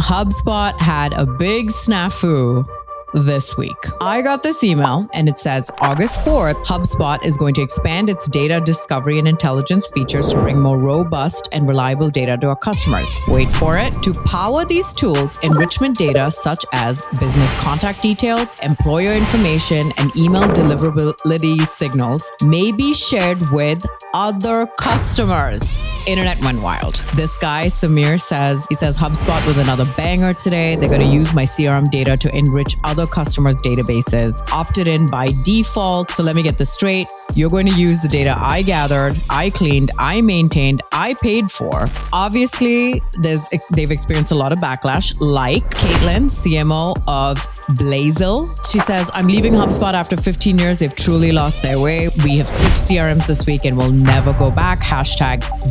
HubSpot had a big snafu this week. I got this email and it says August 4th, HubSpot is going to expand its data discovery and intelligence features to bring more robust and reliable data to our customers. Wait for it. To power these tools, enrichment data such as business contact details, employer information, and email deliverability signals may be shared with other customers. Internet went wild. This guy, Semir, says HubSpot with another banger today. They're going to use my CRM data to enrich other customers' databases, opted in by default. So let me get this straight. You're going to use the data I gathered, I cleaned, I maintained, I paid for. Obviously, they've experienced a lot of backlash, like Caitlin, CMO of Bigelow. She says, I'm leaving HubSpot after 15 years. They've truly lost their way. We have switched CRMs this week and will never go back.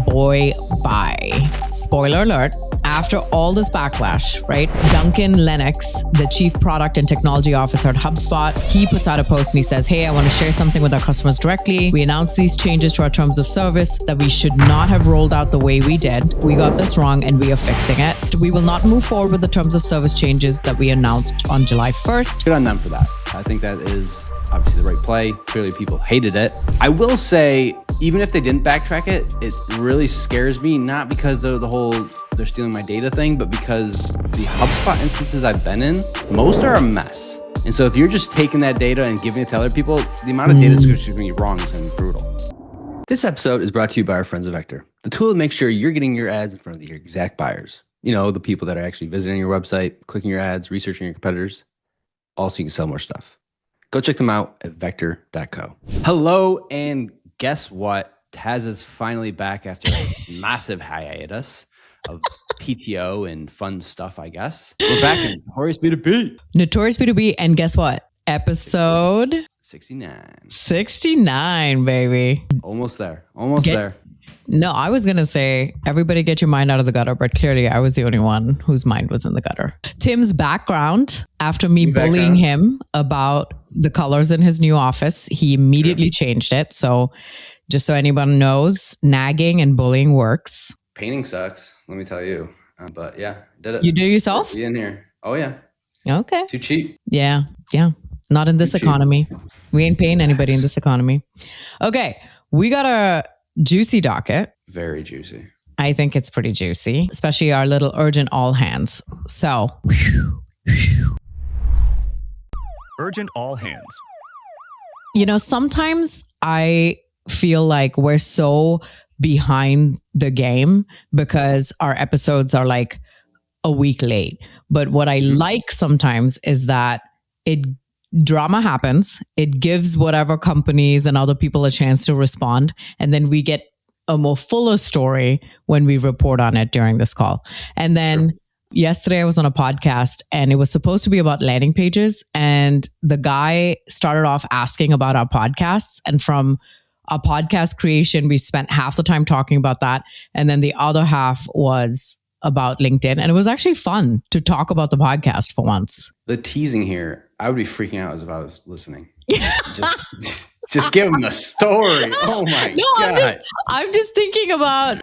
#boy bye. Spoiler alert. After all this backlash, right? Duncan Lennox, the Chief Product and Technology Officer at HubSpot, he puts out a post and he says, hey, I want to share something with our customers directly. We announced these changes to our terms of service that we should not have rolled out the way we did. We got this wrong and we are fixing it. We will not move forward with the terms of service changes that we announced on July 1st. Good on them for that. I think that is obviously the right play. Clearly people hated it. I will say, even if they didn't backtrack it, it really scares me, not because they're stealing my data thing, but because the HubSpot instances I've been in, most are a mess. And so if you're just taking that data and giving it to other people, the amount of data that's going to be wrong is going to be brutal. This episode is brought to you by our friends at Vector, the tool to make sure you're getting your ads in front of your exact buyers. You know, the people that are actually visiting your website, clicking your ads, researching your competitors, all so you can sell more stuff. Go check them out at vector.co. Hello, and guess what? Taz is finally back after a massive hiatus of PTO and fun stuff, I guess. We're back in Notorious B2B. Notorious B2B, and guess what? Episode 69. 69, baby. Almost there. Almost there. No, I was going to say, everybody get your mind out of the gutter, but clearly I was the only one whose mind was in the gutter. Tim's background, after me bullying him about the colors in his new office, he immediately changed it. So just so anyone knows, nagging and bullying works. Painting sucks, let me tell you. But yeah, did it. You do it yourself? Be in here. Oh yeah. Okay. Too cheap. Yeah. Not in this economy. We ain't paying anybody in this economy. Okay. We got a juicy docket. Very juicy. I think it's pretty juicy, especially our little urgent all hands. So. Urgent all hands. You know, sometimes I feel like we're so behind the game because our episodes are like a week late. But what I like sometimes is that drama happens. It gives whatever companies and other people a chance to respond. And then we get a more fuller story when we report on it during this call. And then yesterday I was on a podcast and it was supposed to be about landing pages. And the guy started off asking about our podcasts. And from our podcast creation, we spent half the time talking about that. And then the other half was about LinkedIn. And it was actually fun to talk about the podcast for once. The teasing here, I would be freaking out as if I was listening. Just give him the story. Oh my God. I'm just thinking about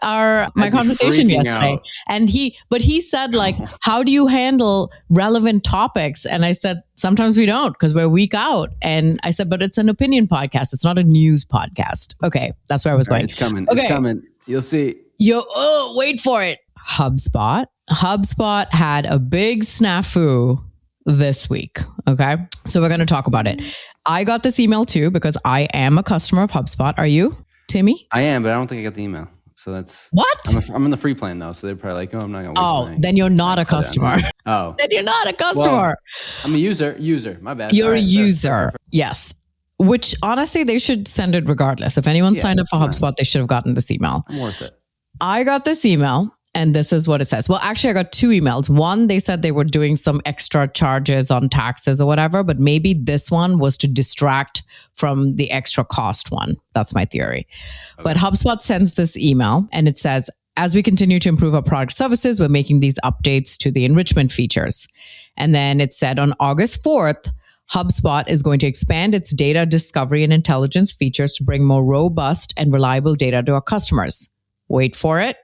my conversation yesterday. Out. And he said like, how do you handle relevant topics? And I said, sometimes we don't because we're a week out. And I said, but it's an opinion podcast. It's not a news podcast. Okay. That's where I was going. It's coming. Okay. It's coming. You'll see. Wait for it. HubSpot. HubSpot had a big snafu this week. Okay. So we're going to talk about it. I got this email too because I am a customer of HubSpot. Are you, Timmy? I am, but I don't think I got the email. So that's... What? I'm in the free plan though. So they're probably like, I'm not going to waste my... then you're not a customer. Oh. Then you're not a customer. Well, I'm a user. My bad. You're a user. Yes. Which honestly, they should send it regardless. If anyone signed up for HubSpot, they should have gotten this email. I'm worth it. I got this email. And this is what it says. Well, actually, I got two emails. One, they said they were doing some extra charges on taxes or whatever, but maybe this one was to distract from the extra cost one. That's my theory. Okay. But HubSpot sends this email and it says, as we continue to improve our product services, we're making these updates to the enrichment features. And then it said on August 4th, HubSpot is going to expand its data discovery and intelligence features to bring more robust and reliable data to our customers. Wait for it.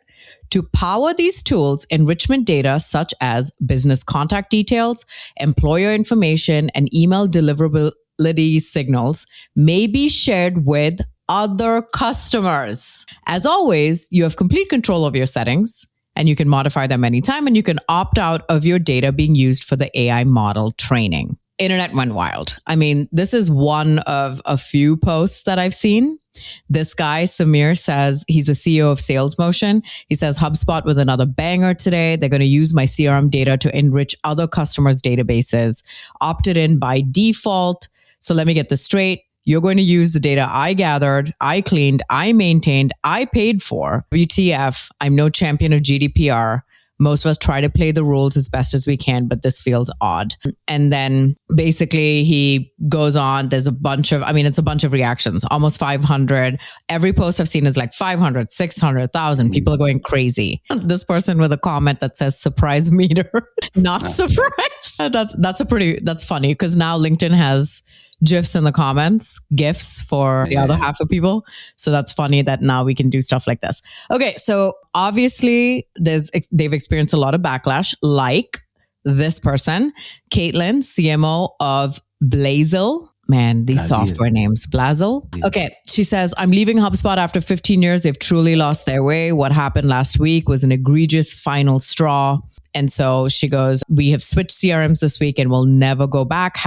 To power these tools, enrichment data such as business contact details, employer information, and email deliverability signals may be shared with other customers. As always, you have complete control of your settings and you can modify them anytime, and you can opt out of your data being used for the AI model training. Internet went wild. I mean, this is one of a few posts that I've seen. This guy, Semir, says he's the CEO of Sales Motion. He says HubSpot was another banger today. They're going to use my CRM data to enrich other customers' databases. Opted in by default. So let me get this straight. You're going to use the data I gathered, I cleaned, I maintained, I paid for. WTF, I'm no champion of GDPR. Most of us try to play the rules as best as we can, but this feels odd. And then basically he goes on. There's a bunch of, it's a bunch of reactions, almost 500. Every post I've seen is like 500, 600,000. People are going crazy. This person with a comment that says surprise meter, not surprised. That's funny because now LinkedIn has GIFs in the comments, GIFs for the other half of people. So that's funny that now we can do stuff like this. Okay, so obviously they've experienced a lot of backlash, like this person, Caitlin, CMO of Bigelow. Man, these software names. Bigelow. Okay, she says, I'm leaving HubSpot after 15 years. They've truly lost their way. What happened last week was an egregious final straw. And so she goes, we have switched CRMs this week and we'll never go back.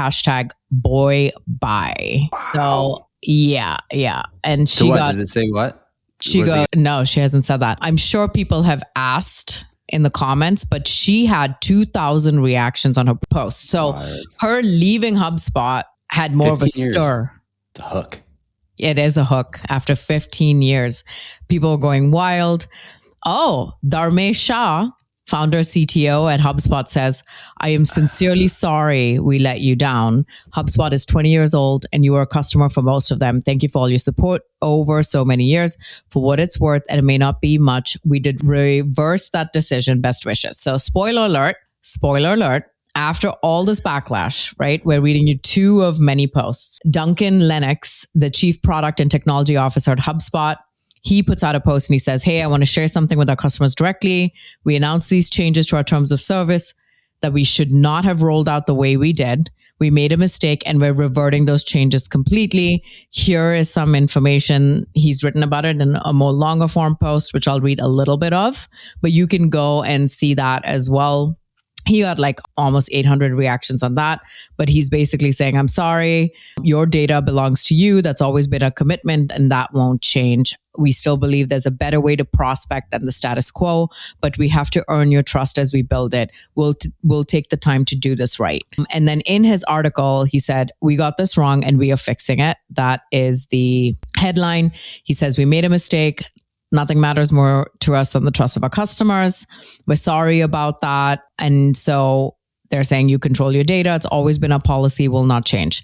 #boy bye. Wow. So yeah. And she did it say what? She goes, no, she hasn't said that. I'm sure people have asked in the comments, but she had 2,000 reactions on her post. So her leaving HubSpot had more of a stir. It's a hook. It is a hook after 15 years. People are going wild. Oh, Dharmesh Shah, founder CTO at HubSpot, says, I am sincerely sorry we let you down. HubSpot is 20 years old and you are a customer for most of them. Thank you for all your support over so many years. For what it's worth, and it may not be much, we did reverse that decision. Best wishes. So spoiler alert. After all this backlash, right, we're reading you two of many posts. Duncan Lennox, the chief product and technology officer at HubSpot, he puts out a post and he says, hey, I want to share something with our customers directly. We announced these changes to our terms of service that we should not have rolled out the way we did. We made a mistake and we're reverting those changes completely. Here is some information. He's written about it in a more longer form post, which I'll read a little bit of, but you can go and see that as well. He got like almost 800 reactions on that, but he's basically saying, I'm sorry, your data belongs to you. That's always been a commitment and that won't change. We still believe there's a better way to prospect than the status quo, but we have to earn your trust as we build it. We'll take the time to do this right. And then in his article, he said, we got this wrong and we are fixing it. That is the headline. He says, we made a mistake. Nothing matters more to us than the trust of our customers. We're sorry about that. And so they're saying you control your data. It's always been a policy, will not change.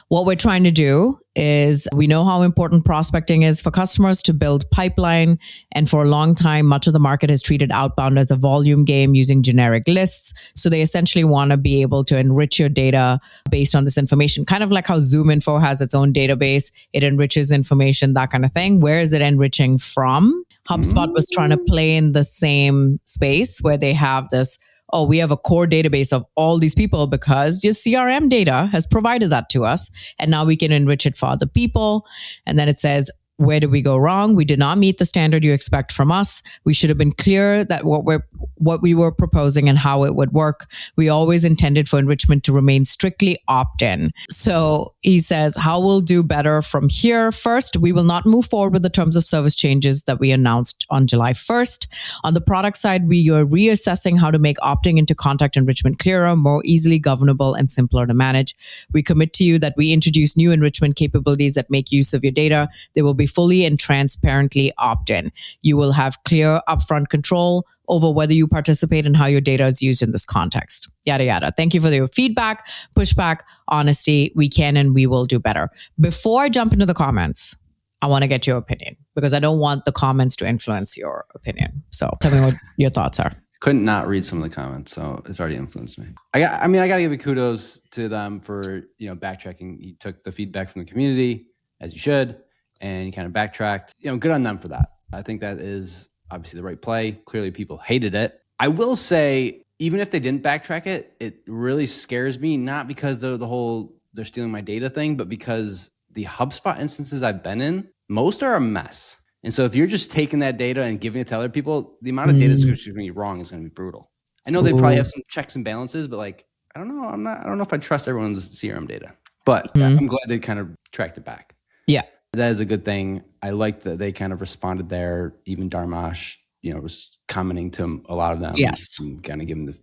What we're trying to do is we know how important prospecting is for customers to build pipeline. And for a long time, much of the market has treated outbound as a volume game using generic lists. So they essentially want to be able to enrich your data based on this information, kind of like how ZoomInfo has its own database. It enriches information, that kind of thing. Where is it enriching from? HubSpot was trying to play in the same space where they have this, we have a core database of all these people because your CRM data has provided that to us. And now we can enrich it for other people. And then it says, where did we go wrong? We did not meet the standard you expect from us. We should have been clear that what we were proposing and how it would work. We always intended for enrichment to remain strictly opt-in. So he says, how we'll do better from here. First, we will not move forward with the terms of service changes that we announced on July 1st. On the product side, we are reassessing how to make opting into contact enrichment clearer, more easily governable, and simpler to manage. We commit to you that we introduce new enrichment capabilities that make use of your data. They will be fully and transparently opt-in. You will have clear upfront control over whether you participate and how your data is used in this context. Yada, yada. Thank you for your feedback, pushback, honesty. We can and we will do better. Before I jump into the comments, I want to get your opinion because I don't want the comments to influence your opinion. So tell me what your thoughts are. Couldn't not read some of the comments, so it's already influenced me. I got to give you kudos to them for, backtracking. You took the feedback from the community, as you should, and you kind of backtracked. Good on them for that. I think that is obviously the right play. Clearly people hated it. I will say, even if they didn't backtrack it, it really scares me, not because the whole they're stealing my data thing, but because the HubSpot instances I've been in, most are a mess. And so if you're just taking that data and giving it to other people, the amount of data that's going to be wrong is going to be brutal. I know they probably have some checks and balances, but like, I don't know. I don't know if I trust everyone's CRM data, but I'm glad they kind of tracked it back. Yeah. That is a good thing. I like that they kind of responded there. Even Dharmash, was commenting to a lot of them. Yes. And kind of giving the,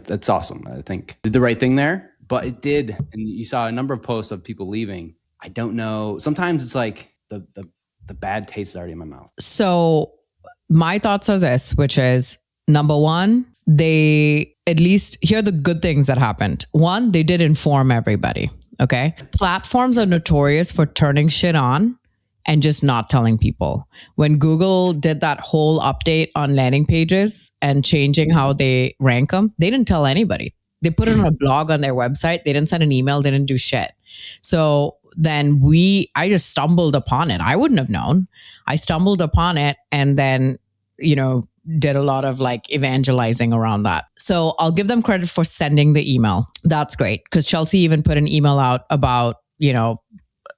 that's awesome. I think did the right thing there, but it did. And you saw a number of posts of people leaving. I don't know. Sometimes it's like the bad taste is already in my mouth. So my thoughts are this, which is number one, they at least here are the good things that happened. One, they did inform everybody. Okay. Platforms are notorious for turning shit on and just not telling people. When Google did that whole update on landing pages and changing how they rank them, they didn't tell anybody. They put it on a blog on their website. They didn't send an email. They didn't do shit. So then I just stumbled upon it. I wouldn't have known. I stumbled upon it and then, did a lot of like evangelizing around that. So I'll give them credit for sending the email. That's great. Because Chelsea even put an email out about,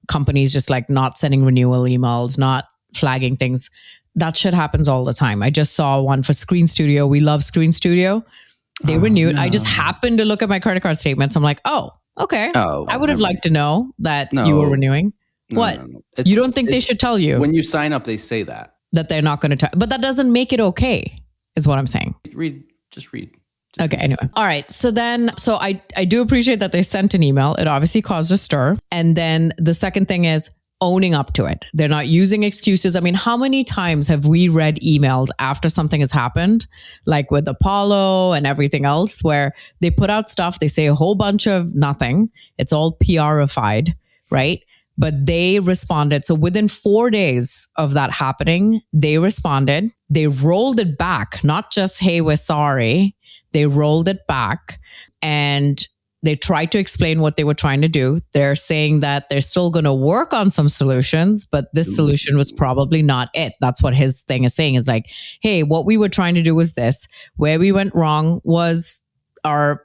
companies just like not sending renewal emails, not flagging things. That shit happens all the time. I just saw one for Screen Studio. We love Screen Studio. They renewed. No. I just happened to look at my credit card statements. I'm like, oh, okay. Oh, I would have liked to know that you were renewing. What? No. You don't think they should tell you? When you sign up, they say that they're not going to tell. But that doesn't make it okay, is what I'm saying. Just read. Okay, anyway. All right. So I do appreciate that they sent an email. It obviously caused a stir. And then the second thing is owning up to it. They're not using excuses. I mean, how many times have we read emails after something has happened, like with Apollo and everything else, where they put out stuff, they say a whole bunch of nothing. It's all PR-ified, right? But they responded. So within 4 days of that happening, they responded. They rolled it back, not just, hey, we're sorry. They rolled it back and they tried to explain what they were trying to do. They're saying that they're still going to work on some solutions, but this solution was probably not it. That's what his thing is saying, is like, hey, what we were trying to do was this. Where we went wrong was our,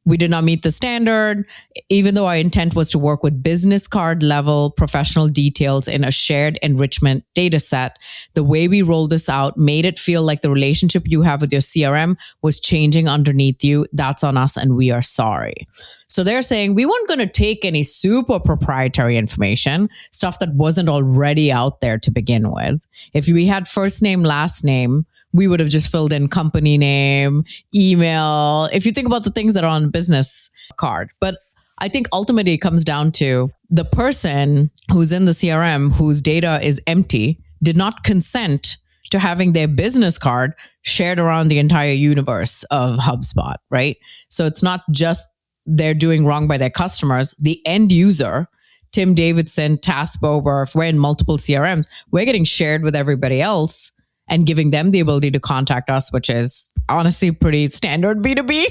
we did not meet the standard, even though our intent was to work with business card level professional details in a shared enrichment data set. The way we rolled this out made it feel like the relationship you have with your CRM was changing underneath you. That's on us and we are sorry. So they're saying we weren't going to take any super proprietary information, stuff that wasn't already out there to begin with. If we had first name, last name, we would have just filled in company name, email, if you think about the things that are on business card. But I think ultimately it comes down to the person who's in the CRM, whose data is empty, did not consent to having their business card shared around the entire universe of HubSpot, right? So it's not just they're doing wrong by their customers, the end user, Tim Davidson, Task Bober, if we're in multiple CRMs, we're getting shared with everybody else and giving them the ability to contact us, which is honestly pretty standard B2B.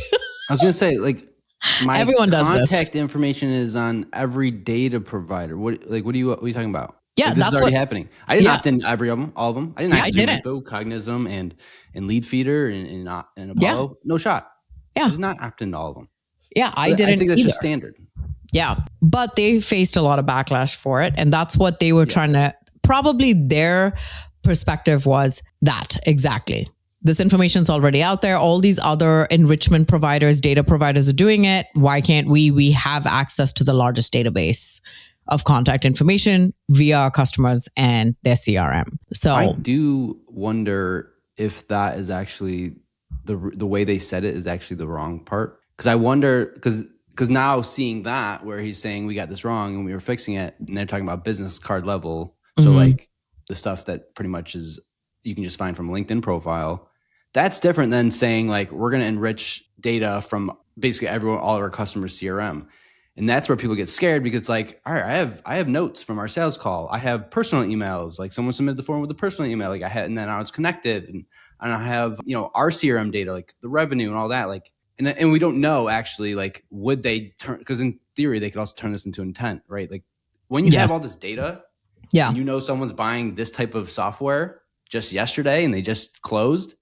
I was going to say, like, my everyone does this. Contact information is on every data provider. What are you talking about? Yeah, like, this that's is already happening. I didn't opt in all of them. I didn't opt in Info, Cognizum, and Leadfeeder and Apollo. Yeah. No shot. Yeah. I did not opt into all of them. Yeah, I didn't I think that's either. just standard. Yeah, but they faced a lot of backlash for it. And that's what they were trying to, probably their perspective was that exactly. This information's already out there. All these other enrichment providers, data providers are doing it. Why can't we? We have access to the largest database of contact information via our customers and their CRM. So I do wonder if that is actually the way they said it is actually the wrong part. Because I wonder, because now seeing that where he's saying we got this wrong and we were fixing it, and they're talking about business card level. So like the stuff that pretty much is you can just find from a LinkedIn profile. That's different than saying like we're going to enrich data from basically all of our customers' CRM. And that's where people get scared because it's like, all right, I have notes from our sales call. I have personal emails, like someone submitted the form with a personal email, like I had, and then I was connected, and I have our CRM data, like the revenue and all that, like, and we don't know actually, like, would they turn? Because in theory, they could also turn this into intent, right? Like when you have all this data, and someone's buying this type of software, just yesterday and they just closed.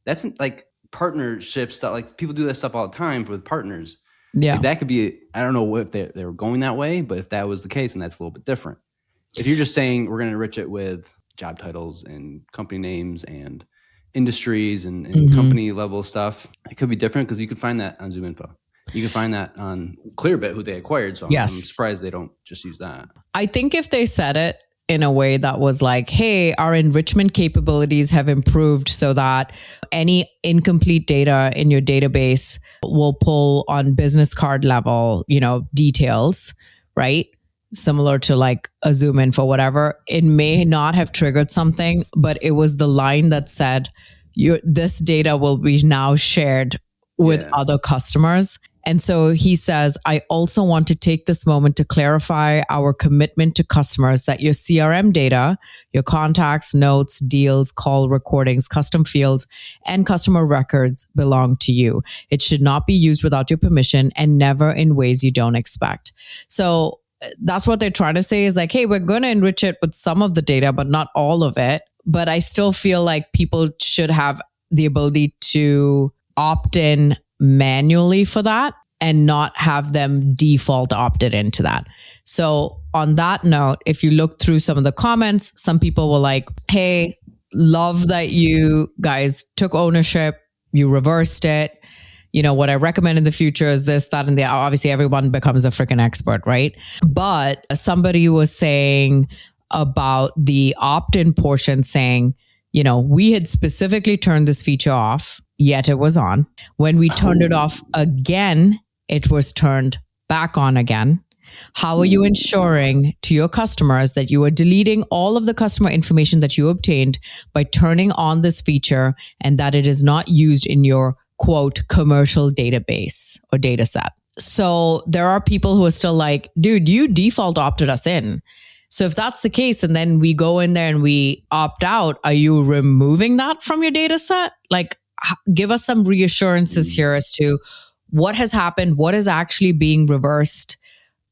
That's like partnership stuff. Like people do that stuff all the time with partners. Yeah. Like that could be, I don't know if they were going that way, but if that was the case, then that's a little bit different. If you're just saying we're going to enrich it with job titles and company names and industries and company level stuff, it could be different because you could find that on ZoomInfo. You can find that on Clearbit, who they acquired. So I'm surprised they don't just use that. I think if they said it in a way that was like, hey, our enrichment capabilities have improved so that any incomplete data in your database will pull on business card level, details, right? Similar to like a ZoomInfo, whatever. It may not have triggered something, but it was the line that said, this data will be now shared with other customers. And so he says, I also want to take this moment to clarify our commitment to customers that your CRM data, your contacts, notes, deals, call recordings, custom fields, and customer records belong to you. It should not be used without your permission and never in ways you don't expect. So that's what they're trying to say is like, hey, we're going to enrich it with some of the data, but not all of it. But I still feel like people should have the ability to opt in manually for that and not have them default opted into that. So on that note, if you look through some of the comments, some people were like, hey, love that you guys took ownership, you reversed it. What I recommend in the future is this, that, and the, obviously everyone becomes a freaking expert, right? But somebody was saying about the opt-in portion saying, we had specifically turned this feature off, yet it was on. When we turned it off again, it was turned back on again. How are you ensuring to your customers that you are deleting all of the customer information that you obtained by turning on this feature and that it is not used in your quote commercial database or data set? So there are people who are still like, dude, you default opted us in. So if that's the case, and then we go in there and we opt out, are you removing that from your data set? Like, give us some reassurances here as to what has happened, what is actually being reversed.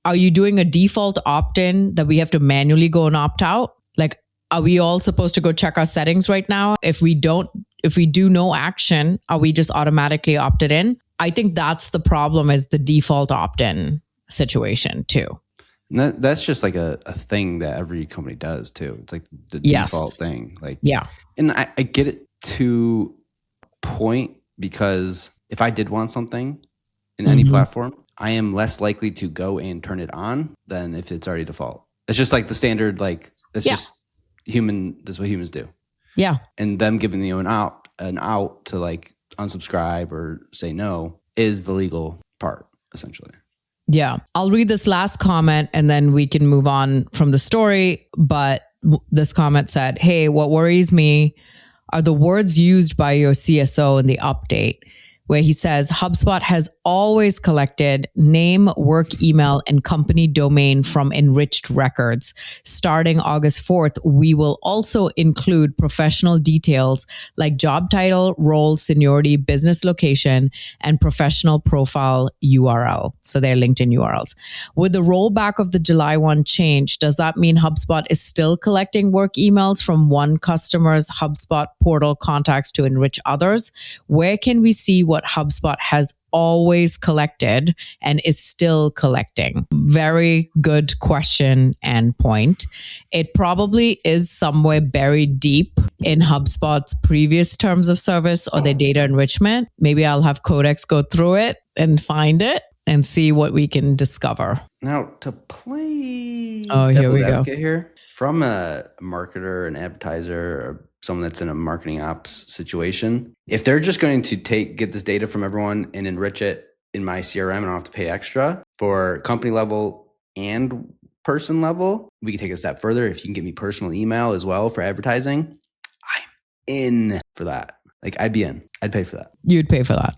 Are you doing a default opt-in that we have to manually go and opt out? Like, are we all supposed to go check our settings right now? If we do no action, are we just automatically opted in? I think that's the problem, is the default opt-in situation too. And that's just like a thing that every company does too. It's like the default thing. Like, and I get it to a point, because if I did want something in any platform, I am less likely to go and turn it on than if it's already default. It's just like the standard, like it's just human. That's what humans do. Yeah. And them giving you an out to like unsubscribe or say no is the legal part, essentially. Yeah. I'll read this last comment and then we can move on from the story. But this comment said, hey, what worries me are the words used by your CSO in the update, where he says HubSpot has always collected name, work email, and company domain from enriched records. Starting August 4th, we will also include professional details like job title, role, seniority, business location, and professional profile URL. So they're LinkedIn URLs. With the rollback of the July 1 change, does that mean HubSpot is still collecting work emails from one customer's HubSpot portal contacts to enrich others? Where can we see what HubSpot has always collected and is still collecting? Very good question and point. It probably is somewhere buried deep in HubSpot's previous terms of service or their data enrichment. Maybe I'll have Codex go through it and find it and see what we can discover. Now, to play here we go. Here, from a marketer, an advertiser, or someone that's in a marketing ops situation, if they're just going to get this data from everyone and enrich it in my CRM and I don't have to pay extra for company level and person level, we can take a step further. If you can get me personal email as well for advertising, I'm in for that. Like, I'd be in. I'd pay for that. You'd pay for that.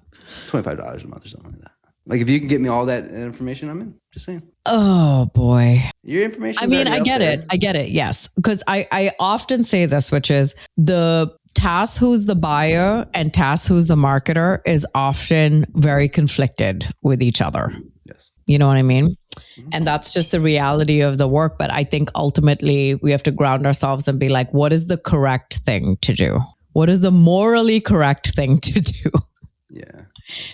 $25 a month or something like that. Like, if you can get me all that information, I'm in. Just saying. Oh, boy. Your information. I mean, I get it. Yes. Because I often say this, which is the task who's the buyer and task who's the marketer is often very conflicted with each other. Yes. You know what I mean? And that's just the reality of the work. But I think ultimately we have to ground ourselves and be like, what is the correct thing to do? What is the morally correct thing to do? Yeah.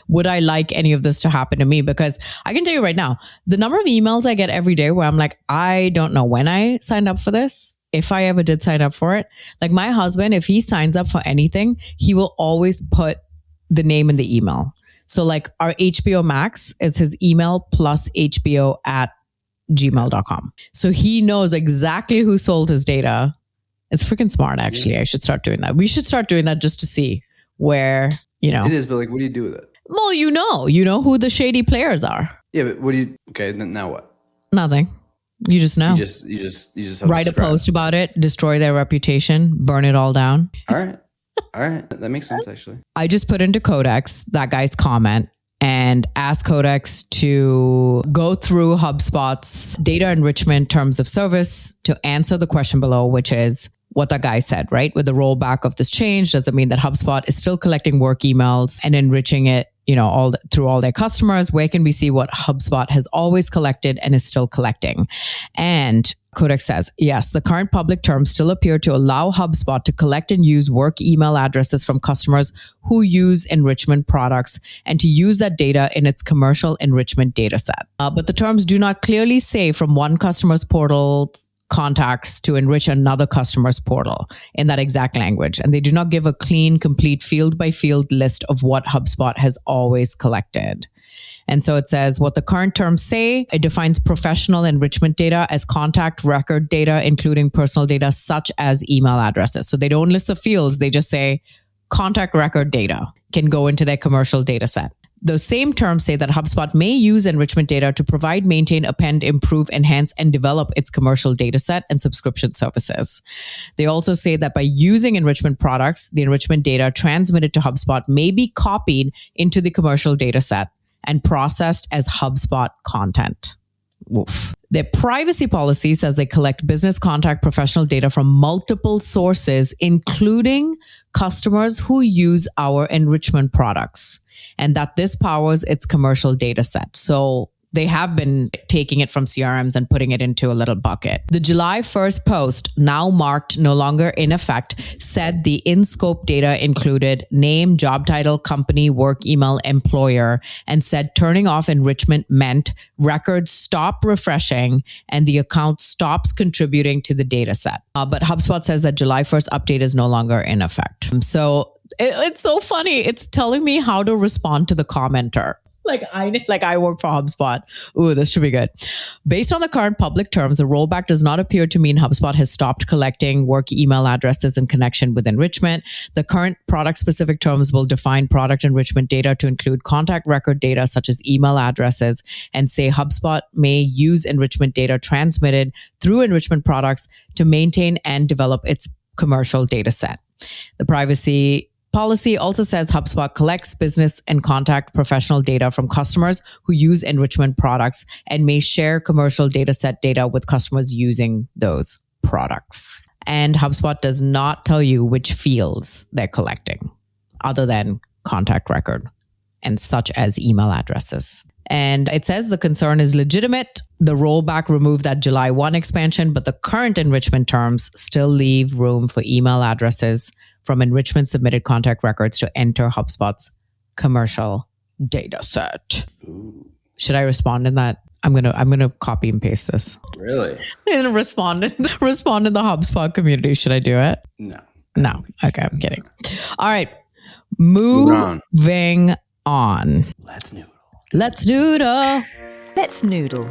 Would I like any of this to happen to me? Because I can tell you right now, the number of emails I get every day where I'm like, I don't know when I signed up for this, if I ever did sign up for it. Like my husband, if he signs up for anything, he will always put the name in the email. So like our HBO Max is his email plus HBO@gmail.com. So he knows exactly who sold his data. It's freaking smart, actually. I should start doing that. We should start doing that just to see where, you know. It is, but like, what do you do with it? Well, you know who the shady players are. Yeah, but what do you, okay, then now what? Nothing. You just know. You just have to write a post about it, destroy their reputation, burn it all down. All right. That makes sense, actually. I just put into Codex that guy's comment and asked Codex to go through HubSpot's data enrichment terms of service to answer the question below, which is what that guy said, right? With the rollback of this change, does it mean that HubSpot is still collecting work emails and enriching it, through all their customers? Where can we see what HubSpot has always collected and is still collecting? And Codex says, yes, the current public terms still appear to allow HubSpot to collect and use work email addresses from customers who use enrichment products and to use that data in its commercial enrichment data set. But the terms do not clearly say from one customer's portal contacts to enrich another customer's portal in that exact language. And they do not give a clean, complete field by field list of what HubSpot has always collected. And so it says what the current terms say, it defines professional enrichment data as contact record data, including personal data such as email addresses. So they don't list the fields. They just say contact record data can go into their commercial data set. Those same terms say that HubSpot may use enrichment data to provide, maintain, append, improve, enhance, and develop its commercial data set and subscription services. They also say that by using enrichment products, the enrichment data transmitted to HubSpot may be copied into the commercial data set and processed as HubSpot content. Oof. Their privacy policy says they collect business contact professional data from multiple sources, including customers who use our enrichment products, and that this powers its commercial data set. So they have been taking it from CRMs and putting it into a little bucket. The July 1st post, now marked no longer in effect, said the in-scope data included name, job title, company, work email, employer, and said turning off enrichment meant records stop refreshing and the account stops contributing to the data set. But HubSpot says that July 1st update is no longer in effect. So it's so funny. It's telling me how to respond to the commenter. Like I work for HubSpot. Ooh, this should be good. Based on the current public terms, the rollback does not appear to mean HubSpot has stopped collecting work email addresses in connection with enrichment. The current product-specific terms will define product enrichment data to include contact record data such as email addresses and say HubSpot may use enrichment data transmitted through enrichment products to maintain and develop its commercial data set. The privacy policy also says HubSpot collects business and contact professional data from customers who use enrichment products and may share commercial data set data with customers using those products. And HubSpot does not tell you which fields they're collecting other than contact record and such as email addresses. And it says the concern is legitimate. The rollback removed that July 1 expansion, but the current enrichment terms still leave room for email addresses from enrichment submitted contact records to enter HubSpot's commercial data set. Ooh. Should I respond in that? I'm gonna copy and paste this. Really? And respond in the HubSpot community. Should I do it? No. Okay, I'm kidding. All right. Moving on. Let's noodle. Let's noodle.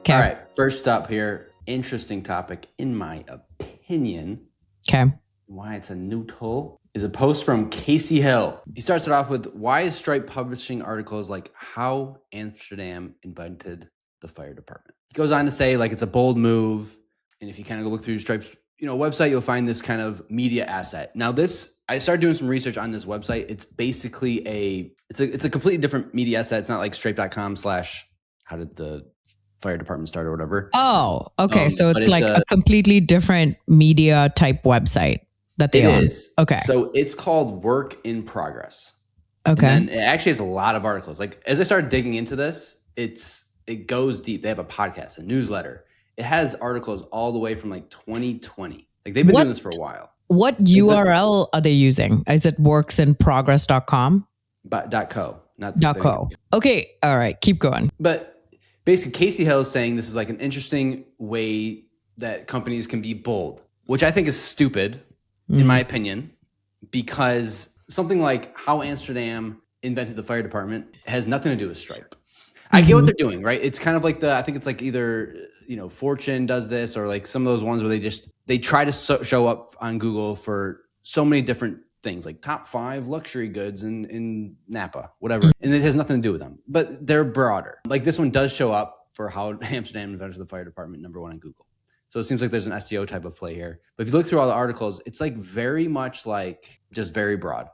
Okay. All right. First up here, interesting topic in my opinion. Okay. Why it's a noodle is a post from Casey Hill. He starts it off with, why is Stripe publishing articles like how Amsterdam invented the fire department? He goes on to say like it's a bold move. And if you kind of go look through Stripe's website, you'll find this kind of media asset. Now I started doing some research on this website. It's basically it's a completely different media asset. It's not like stripe.com/ how did the fire department start or whatever. Oh, okay. So it's like a completely different media type website that they own. Is. Okay. So it's called Work in Progress. Okay. And it actually has a lot of articles. Like as I started digging into this, it's it goes deep. They have a podcast, a newsletter. It has articles all the way from like 2020. Like they've been doing this for a while. What URL are they using? Is it worksinprogress.com? .co, not .co. Okay, all right, keep going. But basically, Casey Hill is saying this is like an interesting way that companies can be bold, which I think is stupid, in my opinion, because something like how Amsterdam invented the fire department has nothing to do with Stripe. I get what they're doing, right? It's kind of like I think it's like either, Fortune does this or like some of those ones where they try to show up on Google for so many different things, like top 5 luxury goods in Napa, whatever. And it has nothing to do with them, but they're broader. Like this one does show up for how Amsterdam invented the fire department, #1 on Google. So it seems like there's an SEO type of play here. But if you look through all the articles, it's like very much like just very broad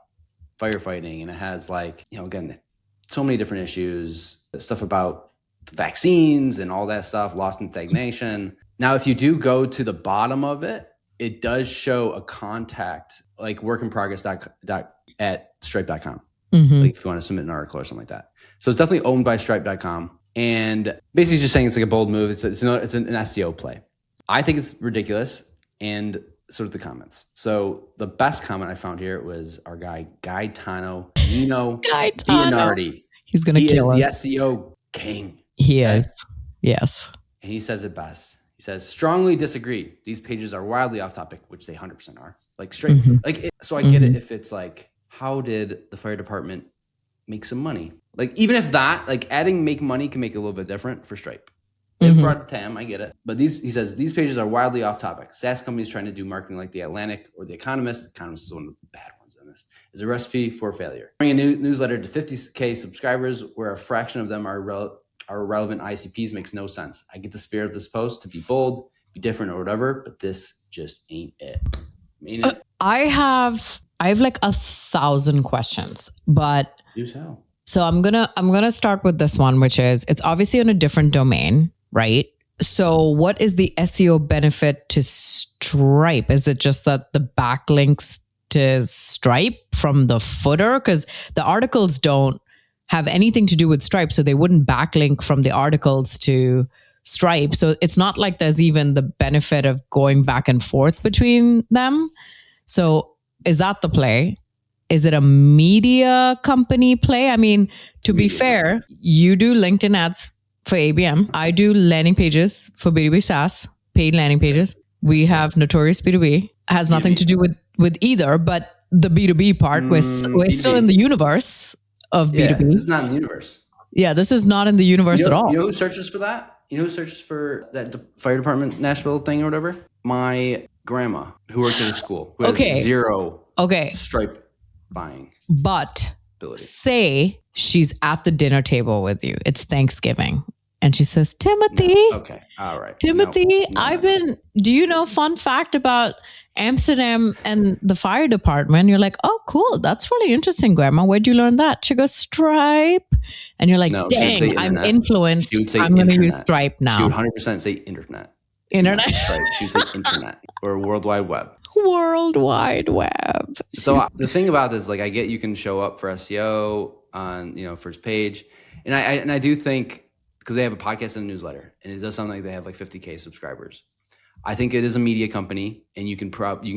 firefighting. And it has like, again, so many different issues, stuff about the vaccines and all that stuff, lost in stagnation. Now, if you do go to the bottom of it, it does show a contact, like workinprogress@stripe.com. Like if you want to submit an article or something like that. So it's definitely owned by stripe.com. And basically just saying it's like a bold move. It's an SEO play. I think it's ridiculous. And sort of the comments. So the best comment I found here was our guy, Gaetano Dinardi. He's going to kill us. He is the SEO king. He is. Yes. And he says it best. He says, strongly disagree. These pages are wildly off topic, which they 100% are. Like straight. So I get it if it's like, how did the fire department make some money? Like even if that, like adding make money can make it a little bit different for Stripe. They've brought TAM, I get it. But he says, these pages are wildly off topic. SaaS companies trying to do marketing like The Atlantic or The Economist. Economist is one of the bad ones in this. Is a recipe for failure. Bring a new newsletter to 50K subscribers where a fraction of them are relevant ICPs makes no sense. I get the spirit of this post to be bold, be different or whatever, but this just ain't it. I have like 1,000 questions, but do so. So I'm gonna start with this one, which is it's obviously in a different domain, right? So what is the SEO benefit to Stripe? Is it just that the backlinks to Stripe from the footer? Because the articles don't have anything to do with Stripe, so they wouldn't backlink from the articles to Stripe. So it's not like there's even the benefit of going back and forth between them. So is that the play? Is it a media company play? I mean, to be fair, you do LinkedIn ads for ABM. I do landing pages for B2B SaaS, paid landing pages. We have Notorious B2B. Has nothing to do with either, but the B2B part, we're still in the universe of B2B. This is not in the universe. Yeah, this is not in the universe at all. You know who searches for that? You know who searches for that fire department Nashville thing or whatever? My grandma, who worked at a school, who has zero Stripe buying. But say she's at the dinner table with you. It's Thanksgiving. And she says, Timothy. No. Okay. All right. Timothy, do you know fun fact about Amsterdam and the fire department? You're like, oh, cool. That's really interesting, Grandma. Where'd you learn that? She goes, Stripe. And you're like, dang, I'm influenced. I'm going to use Stripe now. She would 100% say internet. Internet. She would say internet or World Wide Web. World Wide Web. So the thing about this, like, I get you can show up for SEO on, first page. And I do think, because they have a podcast and a newsletter, and it does sound like they have like 50K subscribers. I think it is a media company, and you can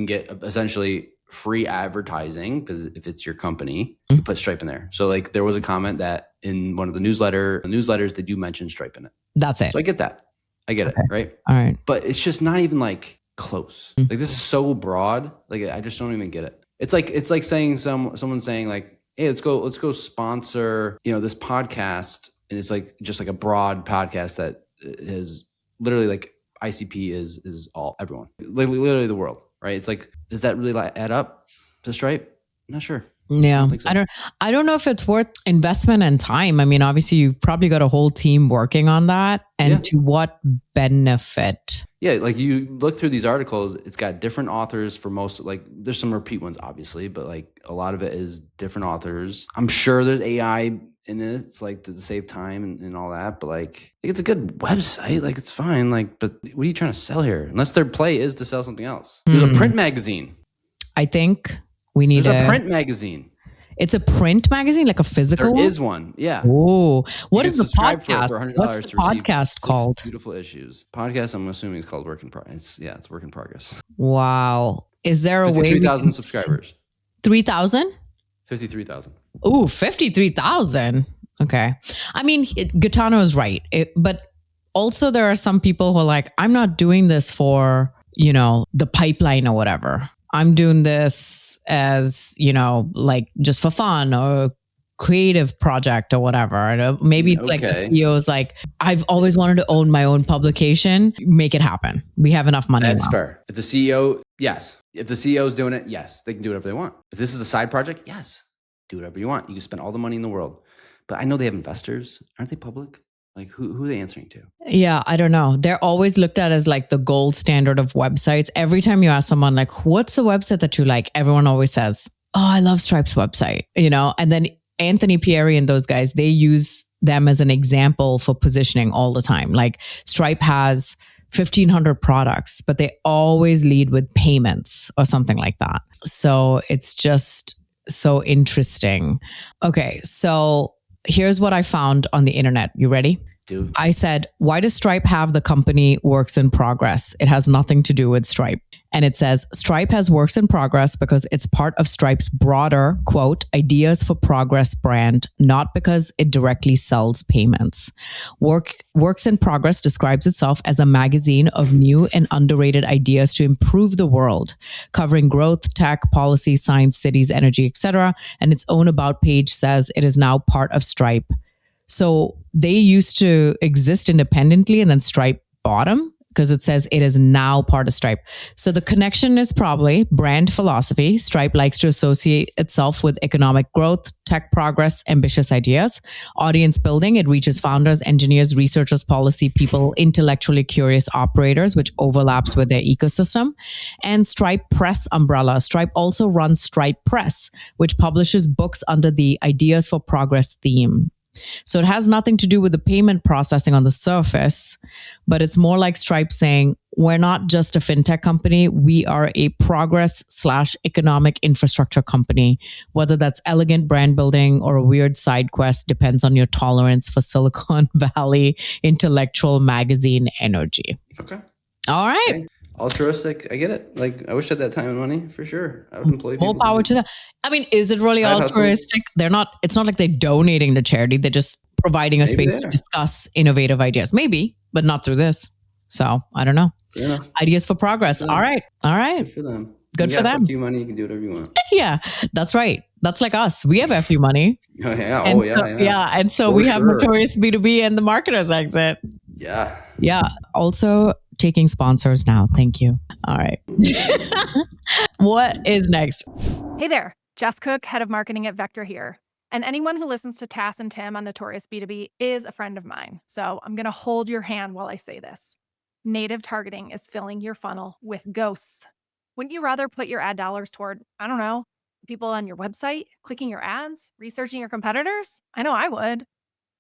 get essentially free advertising, because if it's your company, you put Stripe in there. So like there was a comment that in one of the newsletters, they do mention Stripe in it. That's it. So I get that. I get it, right? All right. But it's just not even like close. Like this is so broad. Like I just don't even get it. It's like saying someone saying like, hey, let's go sponsor, this podcast. And it's like just like a broad podcast that is literally like ICP is everyone, literally the world, right? It's like, does that really add up to Stripe? I'm not sure. Yeah, I don't know if it's worth investment and time. I mean, obviously, you probably got a whole team working on that, and to what benefit? Yeah, like you look through these articles, it's got different authors for most. Like, there's some repeat ones, obviously, but like a lot of it is different authors. I'm sure there's AI in it. It's like to save time and all that, but like it's a good website. Like it's fine. Like, but what are you trying to sell here? Unless their play is to sell something else. There's a print magazine. I think we need a print magazine. It's a print magazine, like a physical There one? is one. Yeah. Oh, what You is can the subscribe for it podcast? for $100 What's the to receive podcast 6 called? Beautiful issues. Podcast, I'm assuming it's called Work in Progress. It's Work in Progress. Wow. Is there a way? 53,000 subscribers. 3,000? 53,000. Ooh, 53,000. Okay. I mean, Gaetano is right. But also there are some people who are like, I'm not doing this for, the pipeline or whatever. I'm doing this as, like just for fun or creative project or whatever. Maybe it's like the CEO's like, I've always wanted to own my own publication. Make it happen. We have enough money. That's now. fair. If the CEO, yes. If the CEO is doing it, yes, they can do whatever they want. If this is a side project, yes, do whatever you want. You can spend all the money in the world. But I know they have investors. Aren't they public? Like who are they answering to? Yeah, I don't know. They're always looked at as like the gold standard of websites. Every time you ask someone like, what's the website that you like? Everyone always says, oh, I love Stripe's website, and then Anthony Pieri and those guys, they use them as an example for positioning all the time. Like Stripe has 1,500 products, but they always lead with payments or something like that. So it's just so interesting. Okay, so here's what I found on the internet. You ready? Dude. I said, why does Stripe have the company works in progress? It has nothing to do with Stripe. And it says, Stripe has works in progress because it's part of Stripe's broader, quote, ideas for progress brand, not because it directly sells payments. Works in Progress describes itself as a magazine of new and underrated ideas to improve the world, covering growth, tech, policy, science, cities, energy, etc. And its own about page says it is now part of Stripe. So they used to exist independently and then Stripe bought them because it says it is now part of Stripe. So the connection is probably brand philosophy. Stripe likes to associate itself with economic growth, tech progress, ambitious ideas, audience building. It reaches founders, engineers, researchers, policy people, intellectually curious operators, which overlaps with their ecosystem. And Stripe Press umbrella. Stripe also runs Stripe Press, which publishes books under the Ideas for Progress theme. So it has nothing to do with the payment processing on the surface, but it's more like Stripe saying, we're not just a fintech company. We are a progress/economic infrastructure company. Whether that's elegant brand building or a weird side quest depends on your tolerance for Silicon Valley intellectual magazine energy. Okay. All right. Okay. Altruistic. I get it. Like, I wish I had that time and money for sure. I would employ people. More power to them. I mean, is it really altruistic? It's not like they're donating to charity. They're just providing a space to discuss innovative ideas. Maybe, but not through this. So I don't know. Fair enough. Ideas for progress. All right. Good for them. Good for them. You money, you can do whatever you want. Yeah, that's right. That's like us. We have FU money. Oh, yeah. And so we have Notorious B2B and the Marketer's Exit. Yeah. Yeah. Also taking sponsors now. Thank you. All right. What is next? Hey there. Jess Cook, head of marketing at Vector here. And anyone who listens to Tass and Tim on Notorious B2B is a friend of mine. So I'm going to hold your hand while I say this. Native targeting is filling your funnel with ghosts. Wouldn't you rather put your ad dollars toward, I don't know, people on your website, clicking your ads, researching your competitors? I know I would.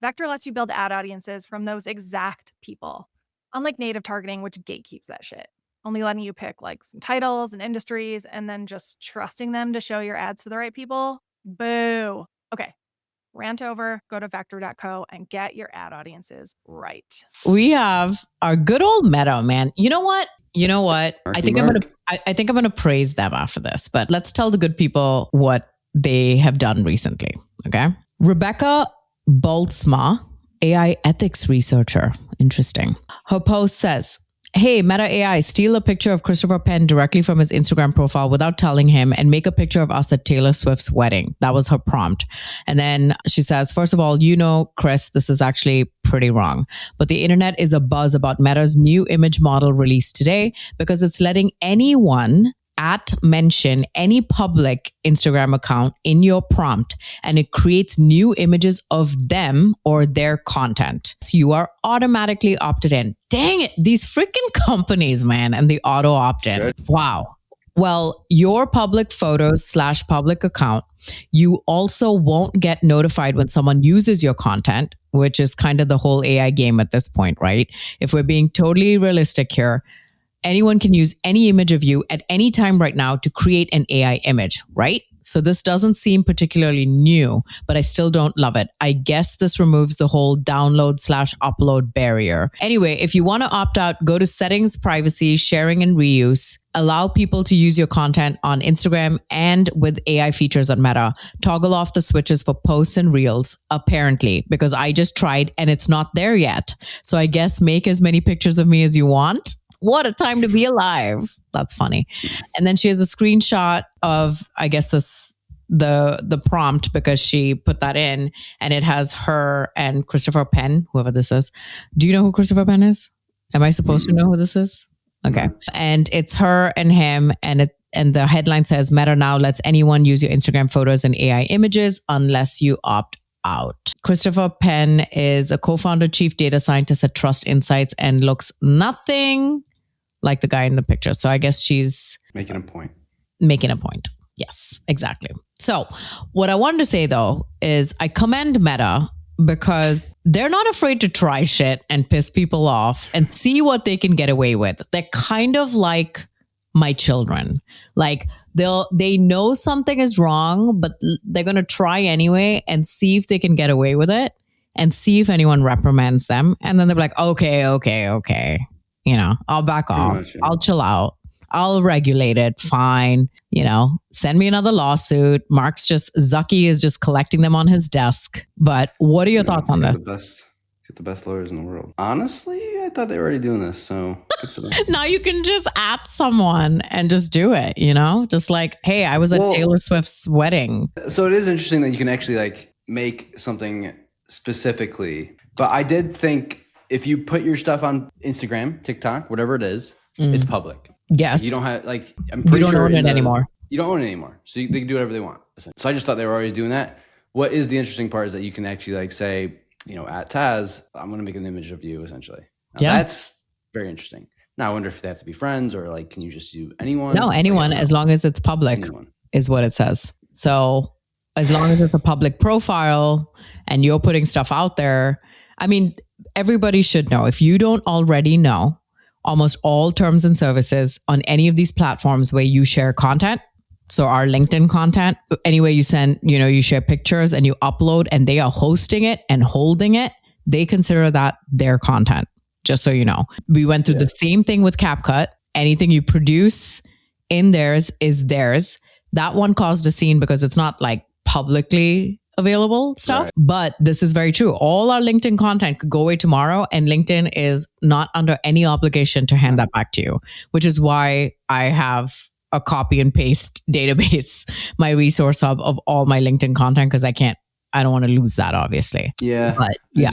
Vector lets you build ad audiences from those exact people. Unlike native targeting, which gatekeeps that shit, only letting you pick like some titles and industries and then just trusting them to show your ads to the right people. Boo. Okay. Rant over, go to vector.co and get your ad audiences right. We have our good old Meta, man. You know what? I think I'm gonna praise them after this, but let's tell the good people what they have done recently. Okay. Rebecca Boltzma, AI ethics researcher. Interesting. Her post says, hey, Meta AI, steal a picture of Christopher Penn directly from his Instagram profile without telling him and make a picture of us at Taylor Swift's wedding. That was her prompt. And then she says, first of all, Chris, this is actually pretty wrong. But the internet is abuzz about Meta's new image model released today because it's letting anyone mention any public Instagram account in your prompt and it creates new images of them or their content. So you are automatically opted in. Dang it. These freaking companies, man, and the auto opt-in. Sure. Wow. Well, your public photos / public account, you also won't get notified when someone uses your content, which is kind of the whole AI game at this point, right? If we're being totally realistic here, anyone can use any image of you at any time right now to create an AI image, right? So this doesn't seem particularly new, but I still don't love it. I guess this removes the whole download/upload barrier. Anyway, if you want to opt out, go to settings, privacy, sharing and reuse. Allow people to use your content on Instagram and with AI features on Meta. Toggle off the switches for posts and reels, apparently, because I just tried and it's not there yet. So I guess make as many pictures of me as you want. What a time to be alive. That's funny. And then she has a screenshot of, I guess, the prompt, because she put that in, and it has her and Christopher Penn, whoever this is. Do you know who Christopher Penn is? Am I supposed to know who this is? Okay. And it's her and him, and the headline says, Meta now lets anyone use your Instagram photos and AI images unless you opt out. Christopher Penn is a co-founder, chief data scientist at Trust Insights, and looks nothing like the guy in the picture. So I guess she's making a point. Yes, exactly. So what I wanted to say though is I commend Meta because they're not afraid to try shit and piss people off and see what they can get away with. They're kind of like my children. Like they know something is wrong, but they're going to try anyway and see if they can get away with it and see if anyone reprimands them. And then they're like, okay. You know, I'll back off. I'll chill out. I'll regulate it. Fine. You know, send me another lawsuit. Zucky is just collecting them on his desk. But what are your thoughts on this? Get the best lawyers in the world. Honestly, I thought they were already doing this. So good for them. Now you can just at someone and just do it, you know, just like, hey, I was at Taylor Swift's wedding. So it is interesting that you can actually like make something specifically. But I did think if you put your stuff on Instagram, TikTok, whatever it is, it's public. Yes. You don't have I'm pretty sure you don't own it anymore. You don't own it anymore. So they can do whatever they want. So I just thought they were always doing that. What is the interesting part is that you can actually like say, you know, at Taz, I'm going to make an image of you essentially. Now, that's very interesting. Now I wonder if they have to be friends or like, can you just do anyone? No, anyone, as long as it's public is what it says. So as long as it's a public profile and you're putting stuff out there, I mean, everybody should know. If you don't already know, almost all terms and services on any of these platforms where you share content, so our LinkedIn content, anyway you send, you know, you share pictures and you upload and they are hosting it and holding it, they consider that their content, just so you know. We went through the same thing with CapCut. Anything you produce in theirs is theirs. That one caused a scene because it's not like publicly available stuff. Right. But this is very true. All our LinkedIn content could go away tomorrow and LinkedIn is not under any obligation to hand that back to you, which is why I have a copy and paste database, my resource hub of all my LinkedIn content, because I don't want to lose that, obviously. Yeah. But yeah.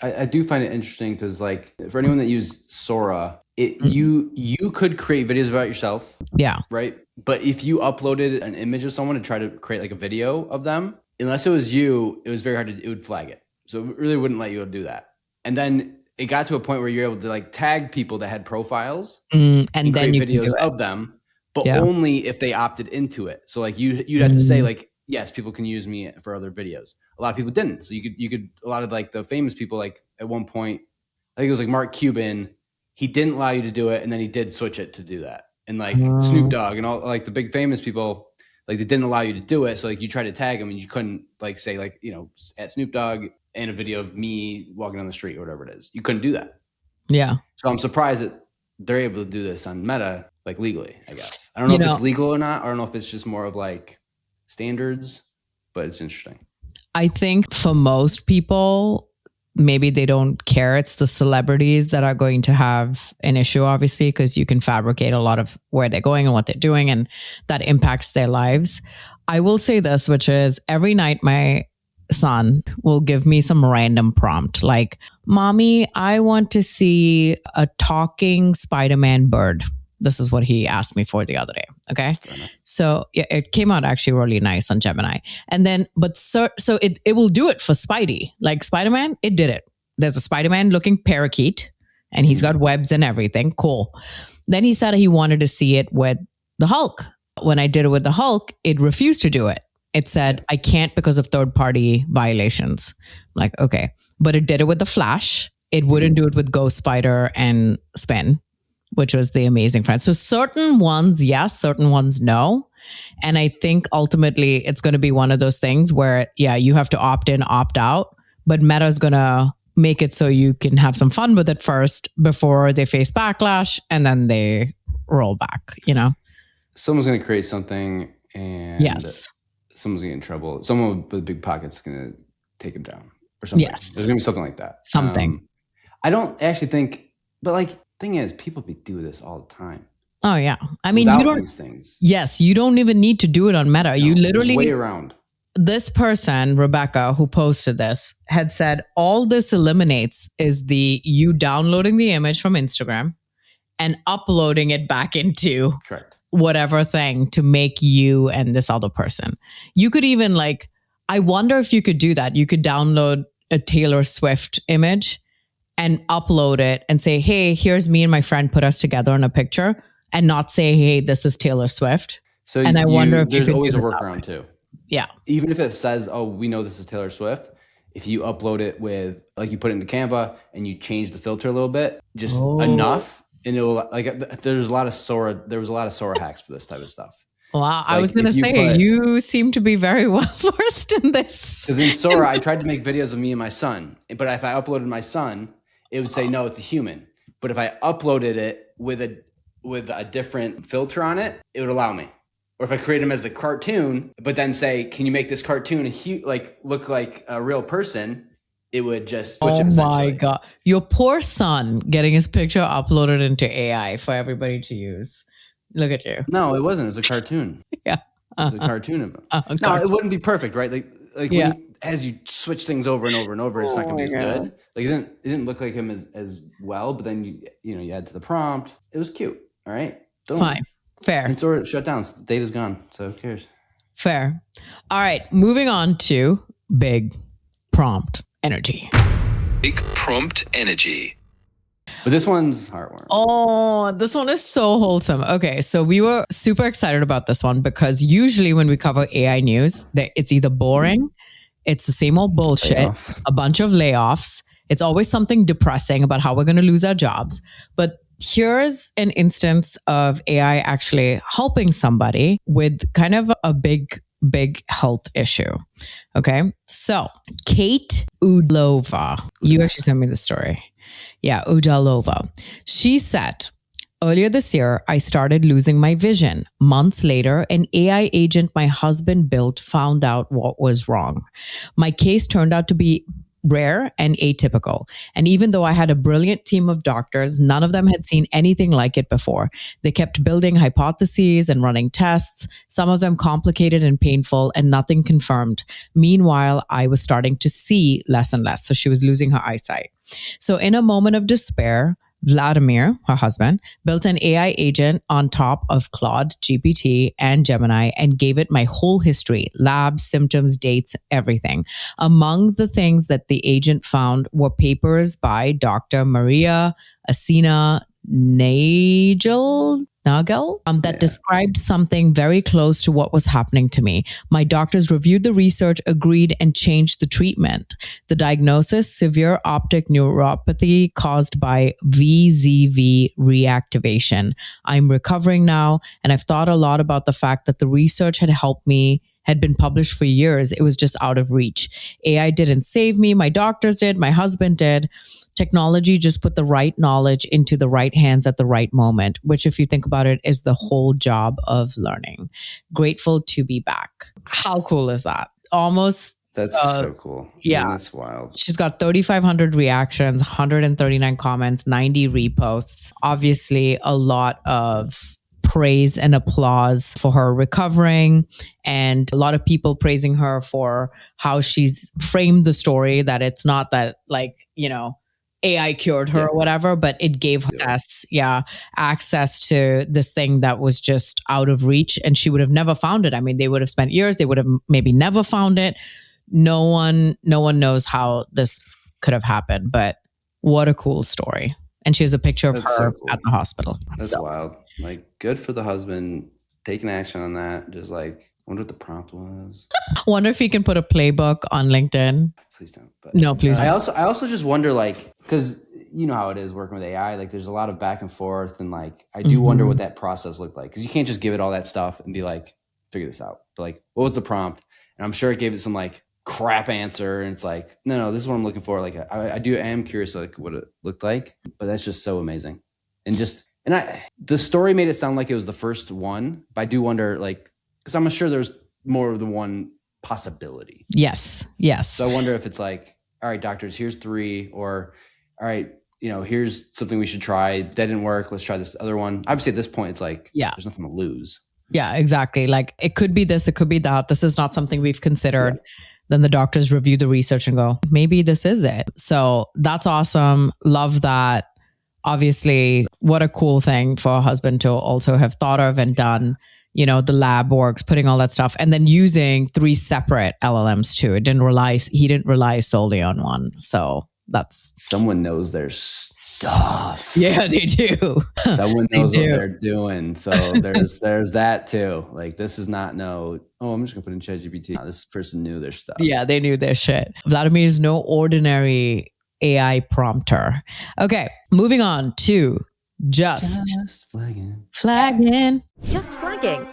I do find it interesting because like for anyone that used Sora, you could create videos about yourself. Yeah. Right. But if you uploaded an image of someone to try to create like a video of them, unless it was you, it was very hard it would flag it. So it really wouldn't let you do that. And then it got to a point where you're able to like tag people that had profiles and then create videos of them, but only if they opted into it. So like you'd have to say like, yes, people can use me for other videos. A lot of people didn't. So you could a lot of like the famous people, like at one point, I think it was like Mark Cuban, he didn't allow you to do it. And then he did switch it to do that. And like Snoop Dogg and all like the big famous people, like they didn't allow you to do it. So like you tried to tag them and you couldn't like say like, you know, at Snoop Dogg and a video of me walking down the street or whatever it is. You couldn't do that. Yeah. So I'm surprised that they're able to do this on Meta, like legally, I guess. I don't know if it's legal or not. I don't know if it's just more of like standards, but it's interesting. I think for most people, maybe they don't care. It's the celebrities that are going to have an issue, obviously, because you can fabricate a lot of where they're going and what they're doing, and that impacts their lives. I will say this, which is every night my son will give me some random prompt like, Mommy, I want to see a talking Spider-Man bird. This is what he asked me for the other day. Okay. So yeah, it came out actually really nice on Gemini. And then, so it will do it for Spidey. Like Spider-Man, it did it. There's a Spider-Man looking parakeet and he's got webs and everything. Cool. Then he said he wanted to see it with the Hulk. When I did it with the Hulk, it refused to do it. It said, I can't because of third-party violations. I'm like, okay. But it did it with the Flash. It wouldn't do it with Ghost Spider and Spin, which was the Amazing Friends. So certain ones, yes, certain ones, no. And I think ultimately it's going to be one of those things where, yeah, you have to opt in, opt out, but Meta's going to make it so you can have some fun with it first before they face backlash and then they roll back, you know? Someone's going to create something and Yes. someone's going to get in trouble. Someone with big pockets is going to take him down or something. Yes. There's going to be something like that. Something. I don't actually think, but like, thing is, people do this all the time. Oh yeah. I mean, without you don't, these things. yes, you don't even need to do it on Meta. No, You there's literally, way around. this person, Rebecca, who posted this, had said all this eliminates is you downloading the image from Instagram and uploading it back into Correct. whatever thing to make you and this other person. You could even like, I wonder if you could do that. You could download a Taylor Swift image and upload it and say, hey, here's me and my friend put us together in a picture, and not say, hey, this is Taylor Swift. So and I wonder if you there's could always a do it that workaround too. Yeah. Even if it says, oh, we know this is Taylor Swift, if you upload it with, like, you put it into Canva and you change the filter a little bit, just enough, and it will, like, there was a lot of Sora hacks for this type of stuff. Wow. I Like, was going to if you say, put- you seem to be very well versed in this. Because in Sora, I tried to make videos of me and my son, but if I uploaded my son, it would say, no, it's a human. But if I uploaded it with a different filter on it, it would allow me. Or if I create him as a cartoon, but then say, can you make this cartoon look like a real person? It would just switch it Oh my essentially. God. Your poor son getting his picture uploaded into AI for everybody to use. Look at you. No, it wasn't. It was a cartoon. Yeah. It was a cartoon of him. No, cartoon. it wouldn't be perfect, right? Like Yeah. as you switch things over and over and over, it's not going to be my as God. good. Like it didn't look like him as well, but then you add to the prompt. It was cute. All right. Boom. Fine. Fair. And so it shut down. So the data's gone. So who cares? Fair. All right. Moving on to big prompt energy. Big prompt energy. But this one's heartwarming. Oh, this one is so wholesome. Okay, so we were super excited about this one because usually when we cover AI news, it's either boring, it's the same old bullshit, Layoff. a bunch of layoffs. It's always something depressing about how we're going to lose our jobs. But here's an instance of AI actually helping somebody with kind of a big health issue. Okay, so Kate Udalova, you actually sent me the story. Yeah, Udalova. She said, earlier this year, I started losing my vision. Months later, an AI agent my husband built found out what was wrong. My case turned out to be rare and atypical. And even though I had a brilliant team of doctors, none of them had seen anything like it before. They kept building hypotheses and running tests, some of them complicated and painful, and nothing confirmed. Meanwhile, I was starting to see less and less. So she was losing her eyesight. So in a moment of despair, Vladimir, her husband, built an AI agent on top of Claude, GPT, and Gemini and gave it my whole history, labs, symptoms, dates, everything. Among the things that the agent found were papers by Dr. Maria Asina Nagel that described something very close to what was happening to me. My doctors reviewed the research, agreed, and changed the treatment. The diagnosis, severe optic neuropathy caused by VZV reactivation. I'm recovering now, and I've thought a lot about the fact that the research had been published for years. It was just out of reach. AI didn't save me. My doctors did. My husband did. Technology just put the right knowledge into the right hands at the right moment, which, if you think about it, is the whole job of learning. Grateful to be back. How cool is that? Almost. That's so cool. Yeah. That's wild. She's got 3,500 reactions, 139 comments, 90 reposts. Obviously, a lot of praise and applause for her recovering, and a lot of people praising her for how she's framed the story, that it's not that, like, AI cured her or whatever, but it gave her access to this thing that was just out of reach, and she would have never found it. I mean, they would have spent years, they would have maybe never found it. No one knows how this could have happened, but what a cool story. And she has a picture of That's her so cool. at the hospital. That's So, wild. Like, good for the husband taking action on that. Just like, wonder what the prompt was. wonder if you can put a playbook on LinkedIn. Please don't. But No, please I don't. also just wonder, like, because you know how it is working with AI. Like, there's a lot of back and forth, and like, I do wonder what that process looked like, because you can't just give it all that stuff and be like, figure this out. But like, what was the prompt? And I'm sure it gave it some like crap answer. And it's like, no, this is what I'm looking for. Like, I am curious like what it looked like, but that's just so amazing. The story made it sound like it was the first one, but I do wonder, like, because I'm sure there's more than one possibility. Yes. So I wonder if it's like, all right, doctors, here's 3, or all right, here's something we should try. That didn't work. Let's try this other one. Obviously, at this point, it's like, there's nothing to lose. Yeah, exactly. Like it could be this, it could be that. This is not something we've considered. Yeah. Then the doctors review the research and go, maybe this is it. So that's awesome. Love that. Obviously, what a cool thing for a husband to also have thought of and done, the lab works, putting all that stuff, and then using 3 separate LLMs too. He didn't rely solely on one. So that's... Someone knows their stuff. Yeah, they do. Someone knows what they're doing. So there's that too. Like, this is not I'm just gonna put in ChatGPT. No, this person knew their stuff. Yeah, they knew their shit. Vladimir is no ordinary AI prompter. Okay, moving on to just flagging. Just flagging.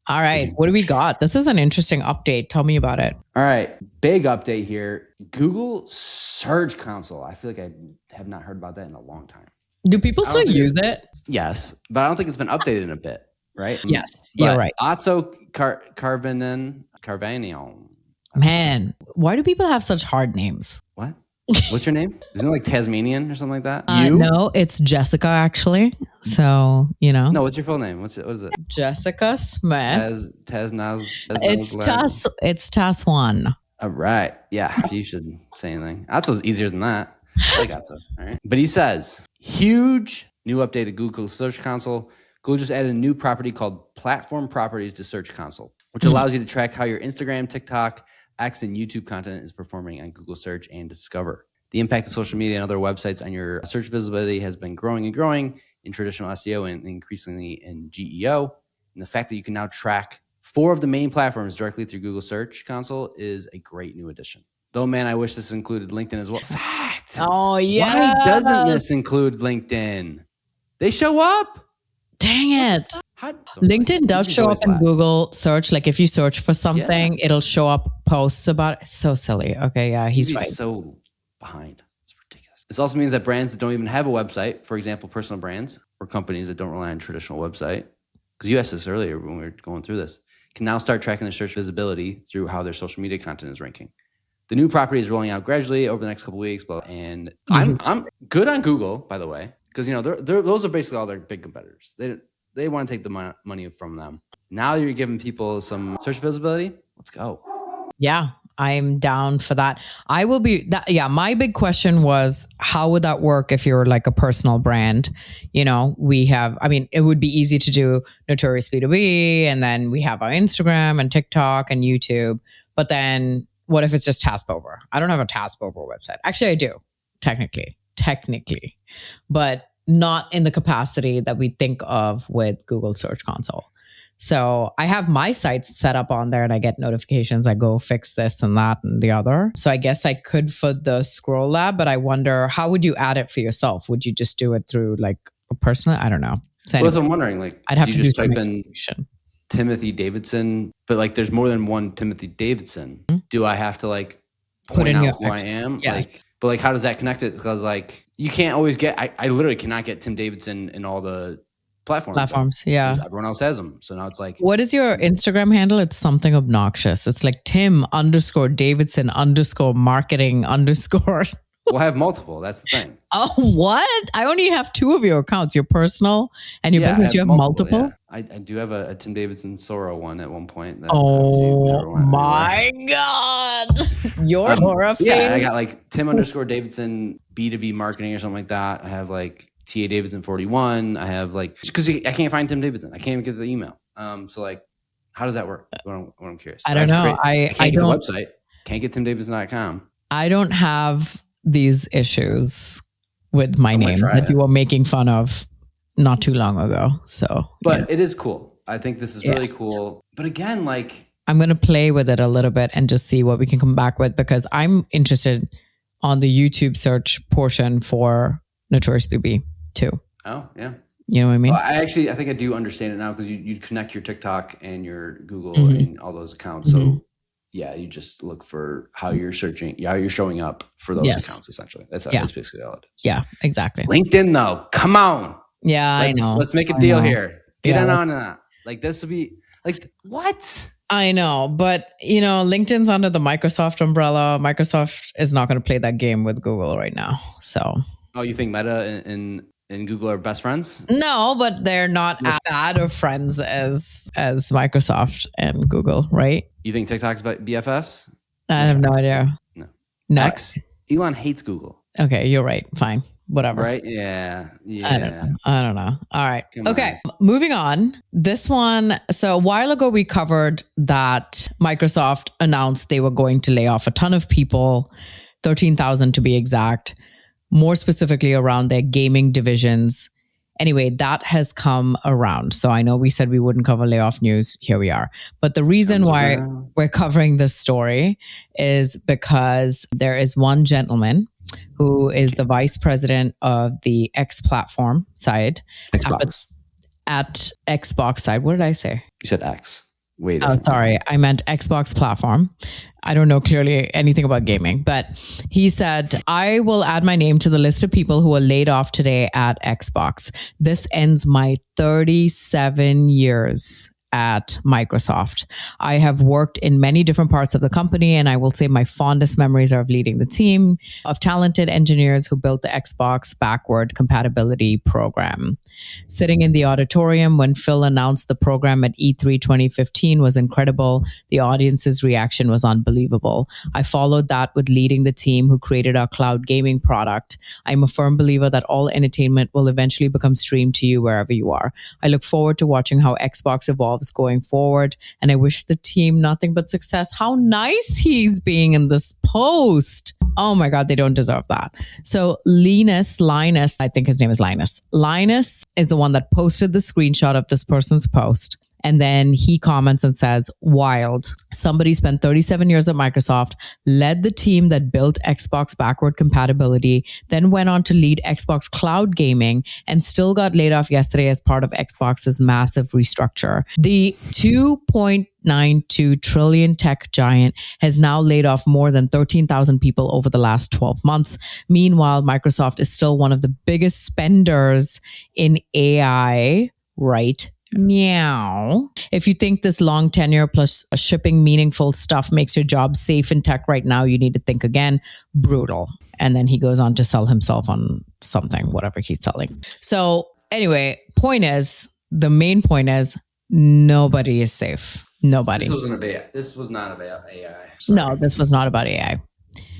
All right, what do we got? This is an interesting update. Tell me about it. All right, big update here. Google Search Console. I feel like I have not heard about that in a long time. Do people still use it? Yes, but I don't think it's been updated in a bit, right? Yes, you're right. Otto Carvanion. Man, why do people have such hard names? What? What's your name? Isn't it like Tasmanian or something like that? No, it's Jessica actually. So, No, what's your full name? What is it? Jessica Smith. It's Tas1. All right. Yeah, you shouldn't say anything. That's easier than that. I got so. All right. But he says, huge new update to Google Search Console. Google just added a new property called Platform Properties to Search Console, which allows you to track how your Instagram, TikTok, X, and YouTube content is performing on Google Search and Discover. The impact of social media and other websites on your search visibility has been growing and growing in traditional SEO and increasingly in GEO. And the fact that you can now track 4 of the main platforms directly through Google Search Console is a great new addition. Though, man, I wish this included LinkedIn as well. Fact. Oh, yeah. Why doesn't this include LinkedIn? They show up. Dang it. LinkedIn does show up in Google search. Like if you search for something, it'll show up posts about it. It's so silly. Okay, yeah, he's right. So behind. It's ridiculous. This also means that brands that don't even have a website, for example, personal brands or companies that don't rely on traditional website, because you asked this earlier when we were going through this, can now start tracking their search visibility through how their social media content is ranking. The new property is rolling out gradually over the next couple of weeks, and I'm good on Google, by the way, because those are basically all their big competitors. They want to take the money from them. Now you're giving people some search visibility. Let's go. Yeah, I'm down for that. I will be that. Yeah, my big question was, how would that work if you're like a personal brand? It would be easy to do Notorious B2B, and then we have our Instagram and TikTok and YouTube. But then what if it's just TaskBober? I don't have a TaskBober website. Actually, I do, technically, but not in the capacity that we think of with Google Search Console. So I have my sites set up on there and I get notifications. I go fix this and that and the other. So I guess I could for the Scroll Lab, but I wonder, how would you add it for yourself? Would you just do it through like a personal? I don't know. So anyway, I'm wondering, like, I'd have to just do some type in Timothy Davidson, but like there's more than one Timothy Davidson. Mm-hmm. Do I have to like point out who I am? Yes. But how does that connect it? Because like you can't always get, I literally cannot get Tim Davidson in all the platforms. Yeah. Everyone else has them. So now it's like, what is your Instagram handle? It's something obnoxious. It's like Tim_Davidson_marketing_. We'll have multiple. That's the thing. Oh, what? I only have 2 of your accounts. Your personal and your business. You have multiple? Yeah. I do have a Tim Davidson Sorrow one at one point. Oh my God. Your horror fan. Yeah, I got like Tim_Davidson B2B marketing or something like that. I have like TA Davidson 41. I have like, because I can't find Tim Davidson. I can't even get the email. So like, how does that work? What I'm curious. I don't know. I can't get the website. Can't get TimDavidson.com. I don't have these issues with my name that you were making fun of not too long ago. So, but it is cool. I think this is really cool. But again, like, I'm going to play with it a little bit and just see what we can come back with, because I'm interested on the YouTube search portion for Notorious BB too. Oh, yeah. You know what I mean? Well, I think I do understand it now because you connect your TikTok and your Google and all those accounts. So yeah, you just look for how you're searching, how you're showing up for those accounts. Essentially, that's basically all it is. Yeah, exactly. LinkedIn though, come on. Yeah, I know. Let's make a deal here. Get on that. Like this would be like what? I know, but LinkedIn's under the Microsoft umbrella. Microsoft is not going to play that game with Google right now. So. Oh, you think Meta and Google are best friends? No, but they're not as bad of friends as Microsoft and Google, right? You think TikTok's BFFs? I have no idea. No. X? Elon hates Google. Okay, you're right. Fine. Whatever. Right? Yeah. I don't know. All right. Okay. Moving on. This one. So a while ago, we covered that Microsoft announced they were going to lay off a ton of people, 13,000 to be exact, more specifically around their gaming divisions. Anyway, that has come around. So I know we said we wouldn't cover layoff news. Here we are. But the reason why we're covering this story is because there is one gentleman who is the vice president of the X platform side. Xbox. At Xbox side. What did I say? You said X. Wait. Oh, sorry. I meant Xbox platform. I don't know clearly anything about gaming, but he said, I will add my name to the list of people who were laid off today at Xbox. This ends my 37 years at Microsoft. I have worked in many different parts of the company, and I will say my fondest memories are of leading the team of talented engineers who built the Xbox backward compatibility program. Sitting in the auditorium when Phil announced the program at E3 2015 was incredible. The audience's reaction was unbelievable. I followed that with leading the team who created our cloud gaming product. I'm a firm believer that all entertainment will eventually become streamed to you wherever you are. I look forward to watching how Xbox evolves going forward, and I wish the team nothing but success. How nice he's being in this post. Oh my God, they don't deserve that. So Linus, I think his name is Linus. Linus is the one that posted the screenshot of this person's post. And then he comments and says, wild. Somebody spent 37 years at Microsoft, led the team that built Xbox backward compatibility, then went on to lead Xbox cloud gaming, and still got laid off yesterday as part of Xbox's massive restructure. The 2.92 trillion tech giant has now laid off more than 13,000 people over the last 12 months. Meanwhile, Microsoft is still one of the biggest spenders in AI right Meow. If you think this long tenure plus shipping meaningful stuff makes your job safe in tech right now, you need to think again. Brutal. And then he goes on to sell himself on something, whatever he's selling. So anyway, the main point is nobody is safe. Nobody. This was not about AI. Sorry. No, this was not about AI.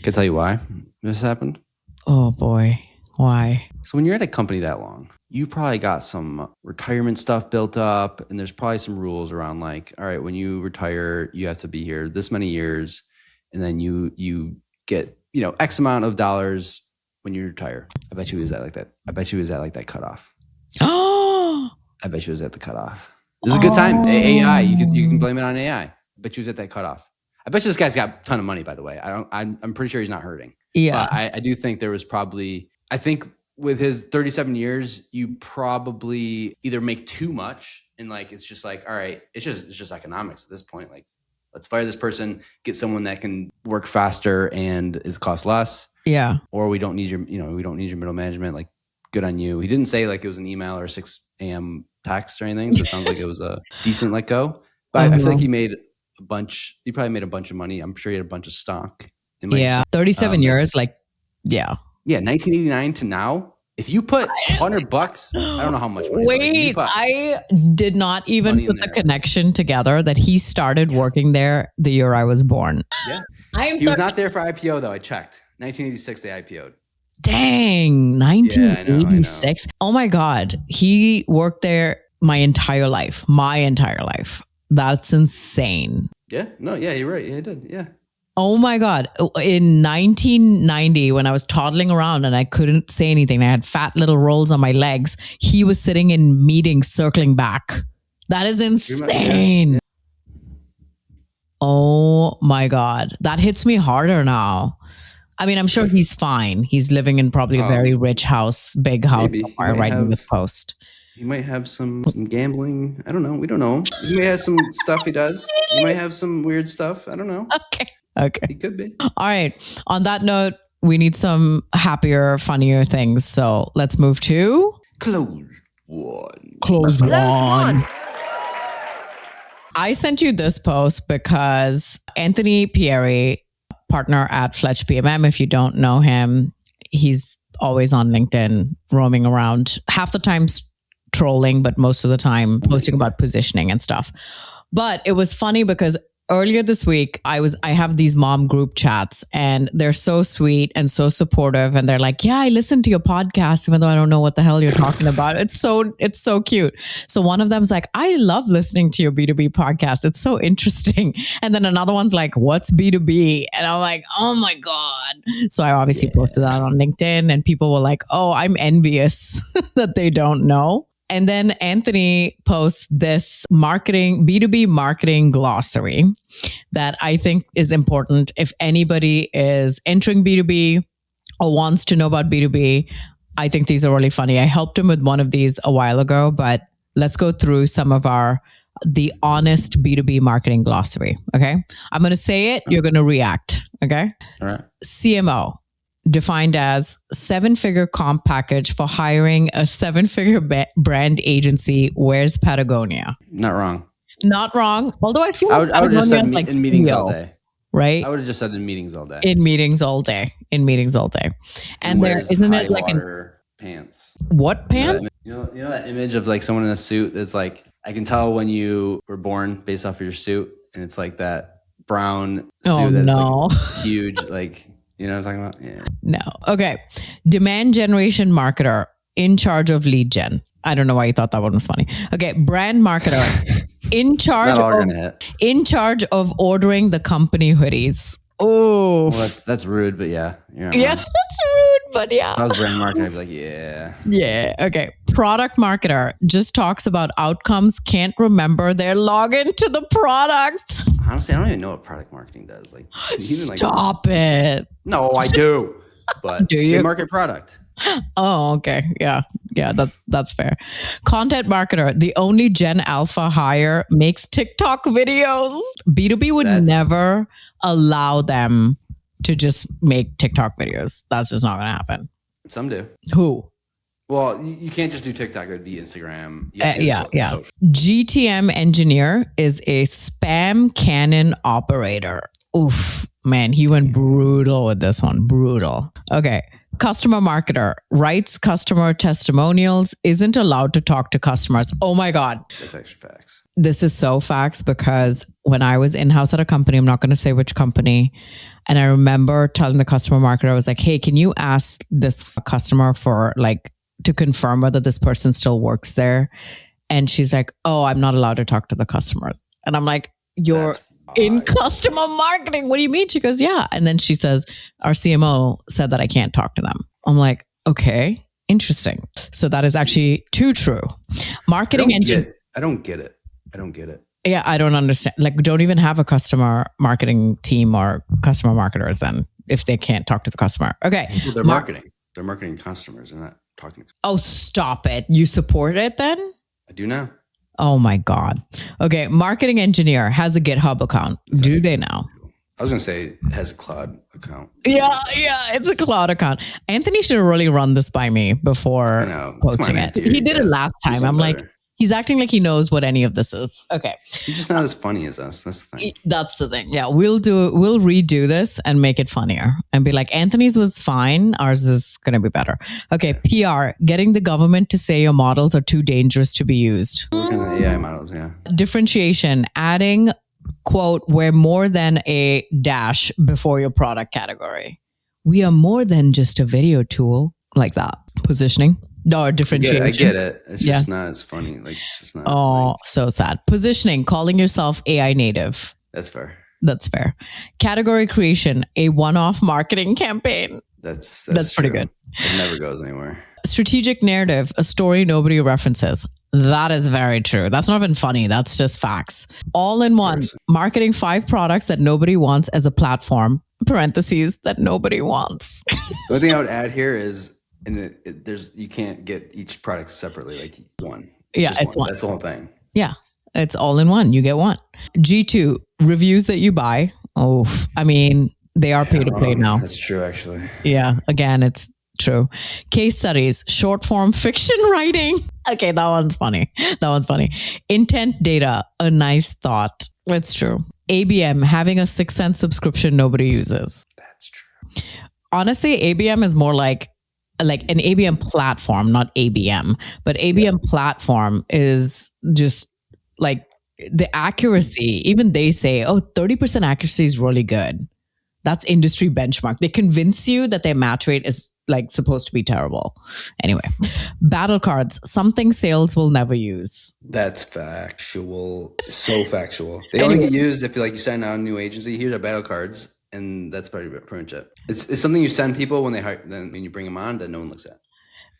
Can I tell you why this happened? Oh boy. Why? So when you're at a company that long, you probably got some retirement stuff built up, and there's probably some rules around like, all right, when you retire, you have to be here this many years, and then you get, X amount of dollars when you retire. I bet you it was at like that. I bet you it was at like that cutoff. Oh, I bet you it was at the cutoff. This is a good time. AI, you can blame it on AI. I bet you it was at that cutoff. I bet you this guy's got a ton of money, by the way. I'm pretty sure he's not hurting. Yeah. But I do think there was probably, I think with his 37 years, you probably either make too much and like, it's just like, all right, it's just economics at this point. Like, let's fire this person, get someone that can work faster and it costs less. Yeah. Or we don't need your middle management. Like, good on you. He didn't say like it was an email or 6 a.m. text or anything. So it sounds like it was a decent let go. But I feel like he probably made a bunch of money. I'm sure he had a bunch of stock. 37 years. Like, yeah. Yeah, 1989 to now. If you put $100, I don't know how much money. Wait, I did not even put the connection together that he started working there the year I was born. Yeah. He was not there for IPO though. I checked. 1986 they IPO'd. Dang, 1986. Yeah, I know. Oh my God. He worked there my entire life. That's insane. Yeah. No, yeah, you're right. Yeah, he did. Yeah. Oh my God. In 1990, when I was toddling around and I couldn't say anything, I had fat little rolls on my legs. He was sitting in meetings circling back. That is insane. Yeah. Oh my God. That hits me harder now. I mean, I'm sure he's fine. He's living in probably a very rich house, big house, somewhere writing this post. He might have some gambling. I don't know. We don't know. He may have some stuff he does. He might have some weird stuff. I don't know. Okay. He could be. All right. On that note, we need some happier, funnier things. So let's move to Closed one. Closed one. I sent you this post because Anthony Pieri, partner at Fletch PMM, if you don't know him, he's always on LinkedIn, roaming around, half the time trolling, but most of the time posting about positioning and stuff. But it was funny because earlier this week, I have these mom group chats and they're so sweet and so supportive. And they're like, yeah, I listened to your podcast, even though I don't know what the hell you're talking about. It's so cute. So one of them's like, I love listening to your B2B podcast. It's so interesting. And then another one's like, what's B2B? And I'm like, oh my God. So I obviously posted that on LinkedIn and people were like, oh, I'm envious that they don't know. And then Anthony posts this B2B marketing glossary that I think is important if anybody is entering B2B or wants to know about B2B. I think these are really funny. I helped him with one of these a while ago, but let's go through some of the honest B2B marketing glossary. Okay. I'm going to say it. You're going to react. Okay. All right. CMO. Defined as 7-figure comp package for hiring a 7-figure brand agency. Where's Patagonia? Not wrong. Not wrong. Although I feel like I would have just said like in meetings CEO, all day. Right? I would have just said in meetings all day. In meetings all day. And there isn't it like pants. What pants? You know that image of like someone in a suit that's like, I can tell when you were born based off of your suit, and it's like that brown suit that's like huge, like. You know what I'm talking about? Yeah. No. Okay. Demand generation marketer in charge of lead gen. I don't know why you thought that one was funny. Okay. Brand marketer in charge of ordering the company hoodies. Oh, well, that's rude, but yeah. Yeah, that's rude, but yeah. If I was brand marketing, I'd be like, yeah. Yeah. Okay. Product marketer just talks about outcomes, can't remember their login to the product. Honestly, I don't even know what product marketing does. Like, Stop it. No, I do. But do you market product? Oh, okay. Yeah. That's fair. Content marketer, the only Gen Alpha hire, makes TikTok videos. B2B would never allow them to just make TikTok videos. That's just not going to happen. Some do. Who? Well, you can't just do TikTok. It would be Instagram. Yeah. GTM engineer is a spam cannon operator. Oof, man, he went brutal with this one. Brutal. Okay. Customer marketer writes customer testimonials, isn't allowed to talk to customers. Oh my God. That's extra facts. This is so facts because when I was in-house at a company, I'm not going to say which company, and I remember telling the customer marketer, I was like, hey, can you ask this customer for to confirm whether this person still works there? And she's like, oh, I'm not allowed to talk to the customer. And I'm like, you're in customer marketing. What do you mean? She goes, yeah. And then she says, our CMO said that I can't talk to them. I'm like, okay, interesting. So that is actually too true. Marketing engine. I don't get it. Yeah, I don't understand. Don't even have a customer marketing team or customer marketers then if they can't talk to the customer. Okay. Well, they're marketing. They're marketing customers. They're not talking. Oh, stop it. You support it then? I do now. Oh my God. Okay. Marketing engineer has a GitHub account. Do they now? I was going to say it has a cloud account. Yeah. It's a cloud account. Anthony should have really run this by me before posting it. He did it last time. I'm like, he's acting like he knows what any of this is. Okay. He's just not as funny as us. That's the thing. That's the thing. Yeah. We'll redo this and make it funnier and be like, Anthony's was fine. Ours is going to be better. Okay. PR, getting the government to say your models are too dangerous to be used. What kind of AI models? Yeah. Differentiation, adding, quote, we're more than a dash before your product category. We are more than just a video tool, like that. Positioning. No, differentiation. I get it. It's just not as funny. It's just not. Oh, so sad. Positioning, calling yourself AI native. That's fair. Category creation, a one-off marketing campaign. That's pretty good. It never goes anywhere. Strategic narrative, a story nobody references. That is very true. That's not even funny. That's just facts. All in one, marketing 5 products that nobody wants as a platform, parentheses, that nobody wants. The only thing I would add here is And you can't get each product separately, like one. It's one. That's the whole thing. Yeah, it's all in one. You get one. G2, reviews that you buy. Oh, I mean, they are pay to play now. That's true, actually. Yeah, again, it's true. Case studies, short form fiction writing. Okay, that one's funny. Intent data, a nice thought. That's true. ABM, having a 6 cent subscription nobody uses. That's true. Honestly, ABM is more like an ABM platform, not ABM. But ABM platform is just like the accuracy. Even they say, 30% accuracy is really good. That's industry benchmark. They convince you that their match rate is like supposed to be terrible. Anyway, battle cards, something sales will never use. That's factual. So factual. They only get used if you sign out a new agency. Here's our battle cards. And that's pretty much it. It's something you send people when when you bring them on that no one looks at.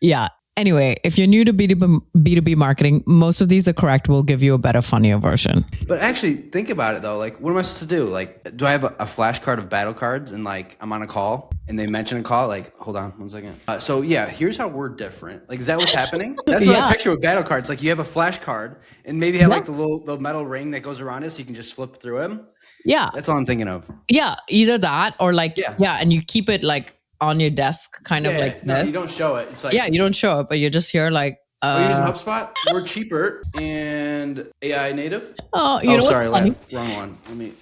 Yeah. Anyway, if you're new to B2B marketing, most of these are correct. We'll give you a better, funnier version. But actually, think about it though. Like, what am I supposed to do? Like, do I have a flashcard of battle cards and I'm on a call and they mention a call? Like, hold on 1 second. So yeah, here's how we're different. Like, is that what's happening? That's what I picture with battle cards. Like, you have a flashcard and maybe have like the metal ring that goes around it so you can just flip through them. Yeah. That's all I'm thinking of. Yeah. Either that or and you keep it like on your desk kind of like this. No, you don't show it. It's like, you don't show it, but you're just here like, are you using HubSpot? We're cheaper and AI native. Oh, you know what's funny? Wrong one.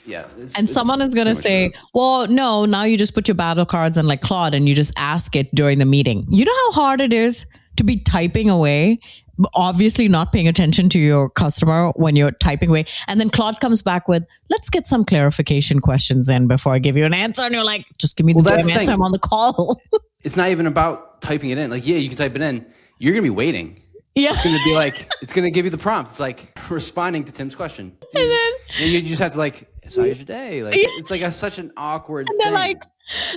And someone is going to say, well, no, now you just put your battle cards in like Claude and you just ask it during the meeting. You know how hard it is to be typing away, obviously not paying attention to your customer when you're typing away. And then Claude comes back with, let's get some clarification questions in before I give you an answer. And you're like, just give me the damn answer. I'm on the call. It's not even about typing it in. Like, yeah, you can type it in. You're going to be waiting. Yeah. It's going to be like, it's going to give you the prompt. It's like responding to Tim's question. And you just have to so how's your day? Like, it's like such an awkward thing.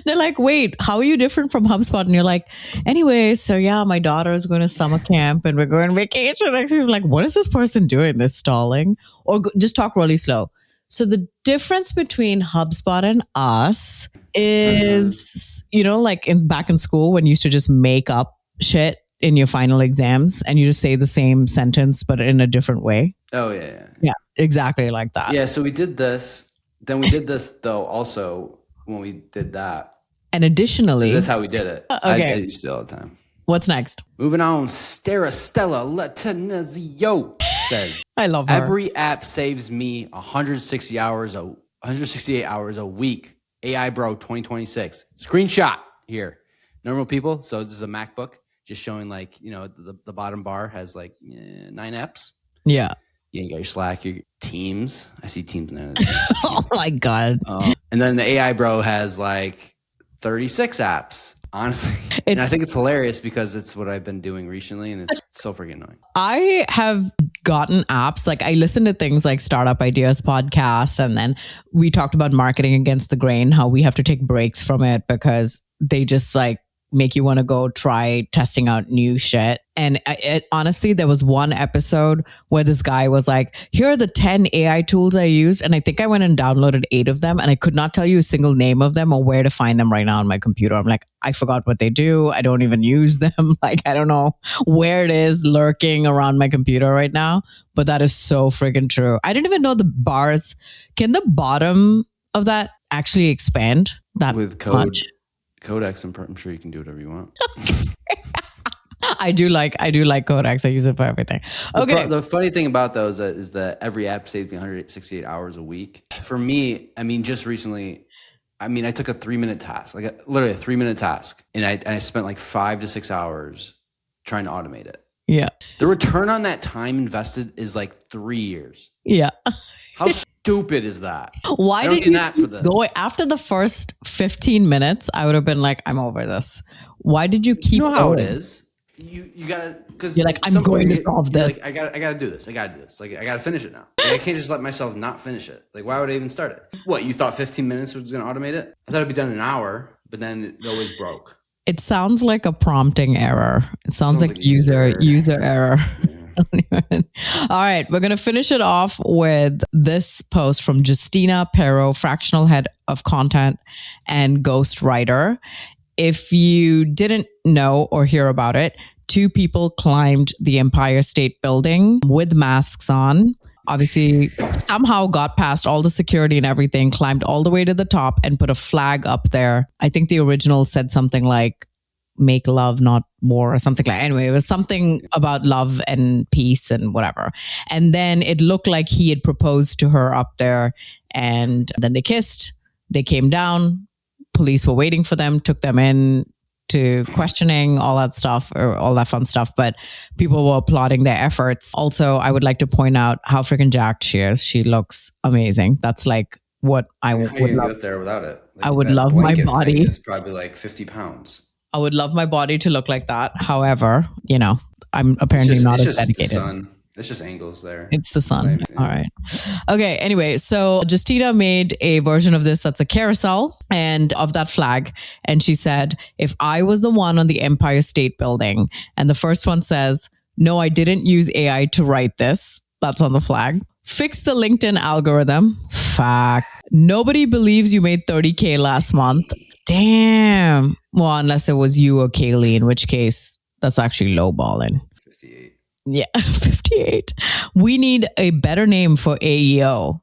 They're like, wait, how are you different from HubSpot? And you're like, anyway, so yeah, my daughter is going to summer camp and we're going on vacation next week. Like, what is this person doing? They're stalling. Or just talk really slow. So the difference between HubSpot and us is, back in school when you used to just make up shit in your final exams and you just say the same sentence, but in a different way. Oh, yeah. Yeah, exactly like that. Yeah, so we did this. Then we did this, though, also when we did that. And additionally... That's how we did it. Okay. I used to do it all the time. What's next? Moving on, Stella Latanazio says, I love her. Every app saves me 168 hours a week. AI Bro 2026. Screenshot here. Normal people. So this is a MacBook. Just showing the bottom bar has 9 apps. Yeah. You got your Slack, your Teams. I see Teams now. Oh my God. And then the AI Bro has 36 apps. Honestly, and I think it's hilarious because it's what I've been doing recently and it's so freaking annoying. I have gotten apps, I listen to things like Startup Ideas podcast, and then we talked about marketing against the grain, how we have to take breaks from it because they just make you want to go try testing out new shit. And honestly, there was one episode where this guy was like, here are the 10 AI tools I used. And I think I went and downloaded 8 of them. And I could not tell you a single name of them or where to find them right now on my computer. I'm like, I forgot what they do. I don't even use them. I don't know where it is lurking around my computer right now. But that is so freaking true. I didn't even know the bars. Can the bottom of that actually expand that with code? Much? Codex, I'm sure you can do whatever you want. I do like Codex. I use it for everything. Okay. The funny thing about those is that every app saves me 168 hours a week. For me, just recently, I took a 3-minute task, literally a 3-minute task, and I spent 5 to 6 hours trying to automate it. Yeah. The return on that time invested is 3 years. Yeah. How stupid is that? Why did you go after the first 15 minutes? I would have been like, I'm over this. Why did you keep how going? It is? You gotta, because you're I'm going to solve this. I gotta do this. I gotta do this. I gotta finish it now. I can't just let myself not finish it. Why would I even start it? What, you thought 15 minutes was gonna automate it? I thought it'd be done in an hour, but then it always broke. It sounds like a prompting error. It sounds like user error. Yeah. All right, we're going to finish it off with this post from Justina Pero, fractional head of content and ghostwriter. If you didn't know or hear about it, 2 people climbed the Empire State Building with masks on. Obviously, somehow got past all the security and everything, climbed all the way to the top and put a flag up there. I think the original said something like, make love, not war, or something like that. Anyway, it was something about love and peace and whatever. And then it looked like he had proposed to her up there. And then they kissed. They came down. Police were waiting for them, took them in to questioning, all that stuff, or all that fun stuff. But people were applauding their efforts. Also, I would like to point out how freaking jacked she is. She looks amazing. That's like what I would How you love. get up there without it? Like, I would that love my blanket body. thing is probably like 50 pounds. I would love my body to look like that. However, you know, I'm apparently not as dedicated. The sun. It's just angles there. It's the sun. All right. Okay. Anyway, so Justina made a version of this that's a carousel and of that flag. And she said, if I was the one on the Empire State Building, and the first one says, no, I didn't use AI to write this. That's on the flag. Fix the LinkedIn algorithm. Fact. Nobody believes you made 30K last month. Damn. Well, unless it was you or Kaylee, in which case that's actually lowballing. 58. Yeah, 58. We need a better name for AEO.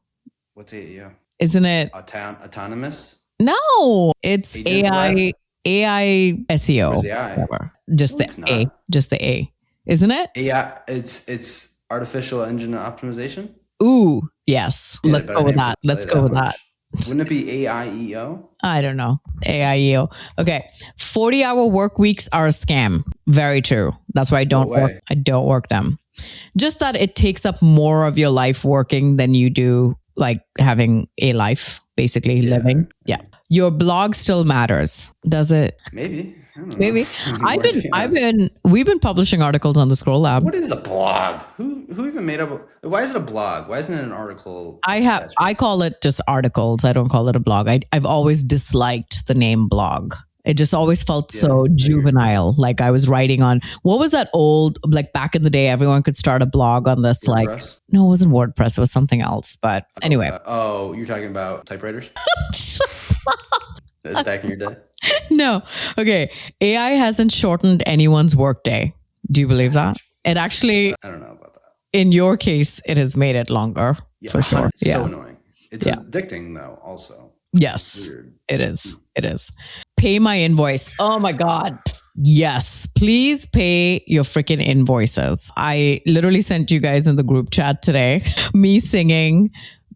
What's AEO? Isn't it? Autonomous? No, it's AI SEO. Where's the I? Whatever. Just No, it's the A. not. Just the A. Isn't it? AI. It's artificial engine optimization. Ooh, yes. Yeah, Let's better go with name that. for Let's go with that. much. Wouldn't it be AIEO? I don't know. AIEO. Okay. 40-hour work weeks are a scam. Very true. That's why I don't work them. Just that it takes up more of your life working than you do like having a life, basically living. Yeah. Your blog still matters. Does it? Maybe. I don't know. Maybe. We've been publishing articles on the Scroll Lab. What is a blog? Who even made up? Why is it a blog? Why isn't it an article? I call it just articles. I don't call it a blog. I've always disliked the name blog. It just always felt so juvenile. Like I was writing on, what was that old, like back in the day, everyone could start a blog on this, WordPress? like, no, it wasn't WordPress. It was something else. But anyway. You're talking about typewriters? That's back in your day? No. Okay. AI hasn't shortened anyone's workday. Do you believe that? It actually, I don't know about that. in your case, it has made it longer for sure. It's so annoying. It's addicting though, also. Yes, Weird. it is. It is. Pay my invoice. Oh my God. Yes. Please pay your freaking invoices. I literally sent you guys in the group chat today, me singing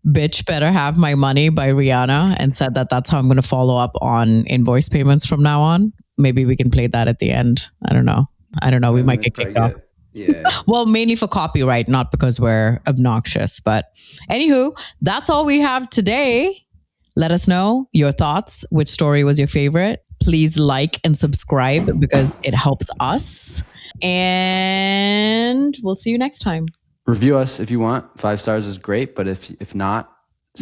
Bitch Better Have My Money by Rihanna, and said that that's how I'm going to follow up on invoice payments from now on. Maybe we can play that at the end. I don't know. We might get kicked off. Yeah. Well, mainly for copyright, not because we're obnoxious. But anywho, that's all we have today. Let us know your thoughts. Which story was your favorite? Please like and subscribe because it helps us. And we'll see you next time. Review us if you want. 5 stars is great, but if not,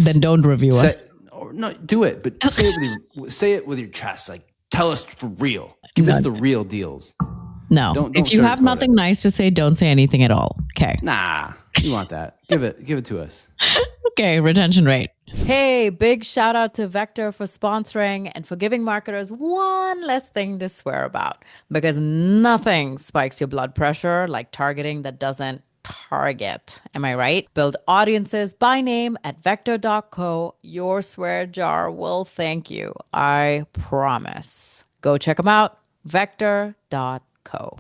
Then don't review us. No, do it, but say it with your chest. Like, tell us for real. Give us the real deals. No. Don't if you have sugarcoat nothing nice to say, don't say anything at all. Okay. Nah, you want that. Give it to us. Okay, retention rate. Hey, big shout out to Vector for sponsoring and for giving marketers one less thing to swear about, because nothing spikes your blood pressure like targeting that doesn't target. Am I right? Build audiences by name at vector.co. Your swear jar will thank you. I promise. Go check them out. Vector.co.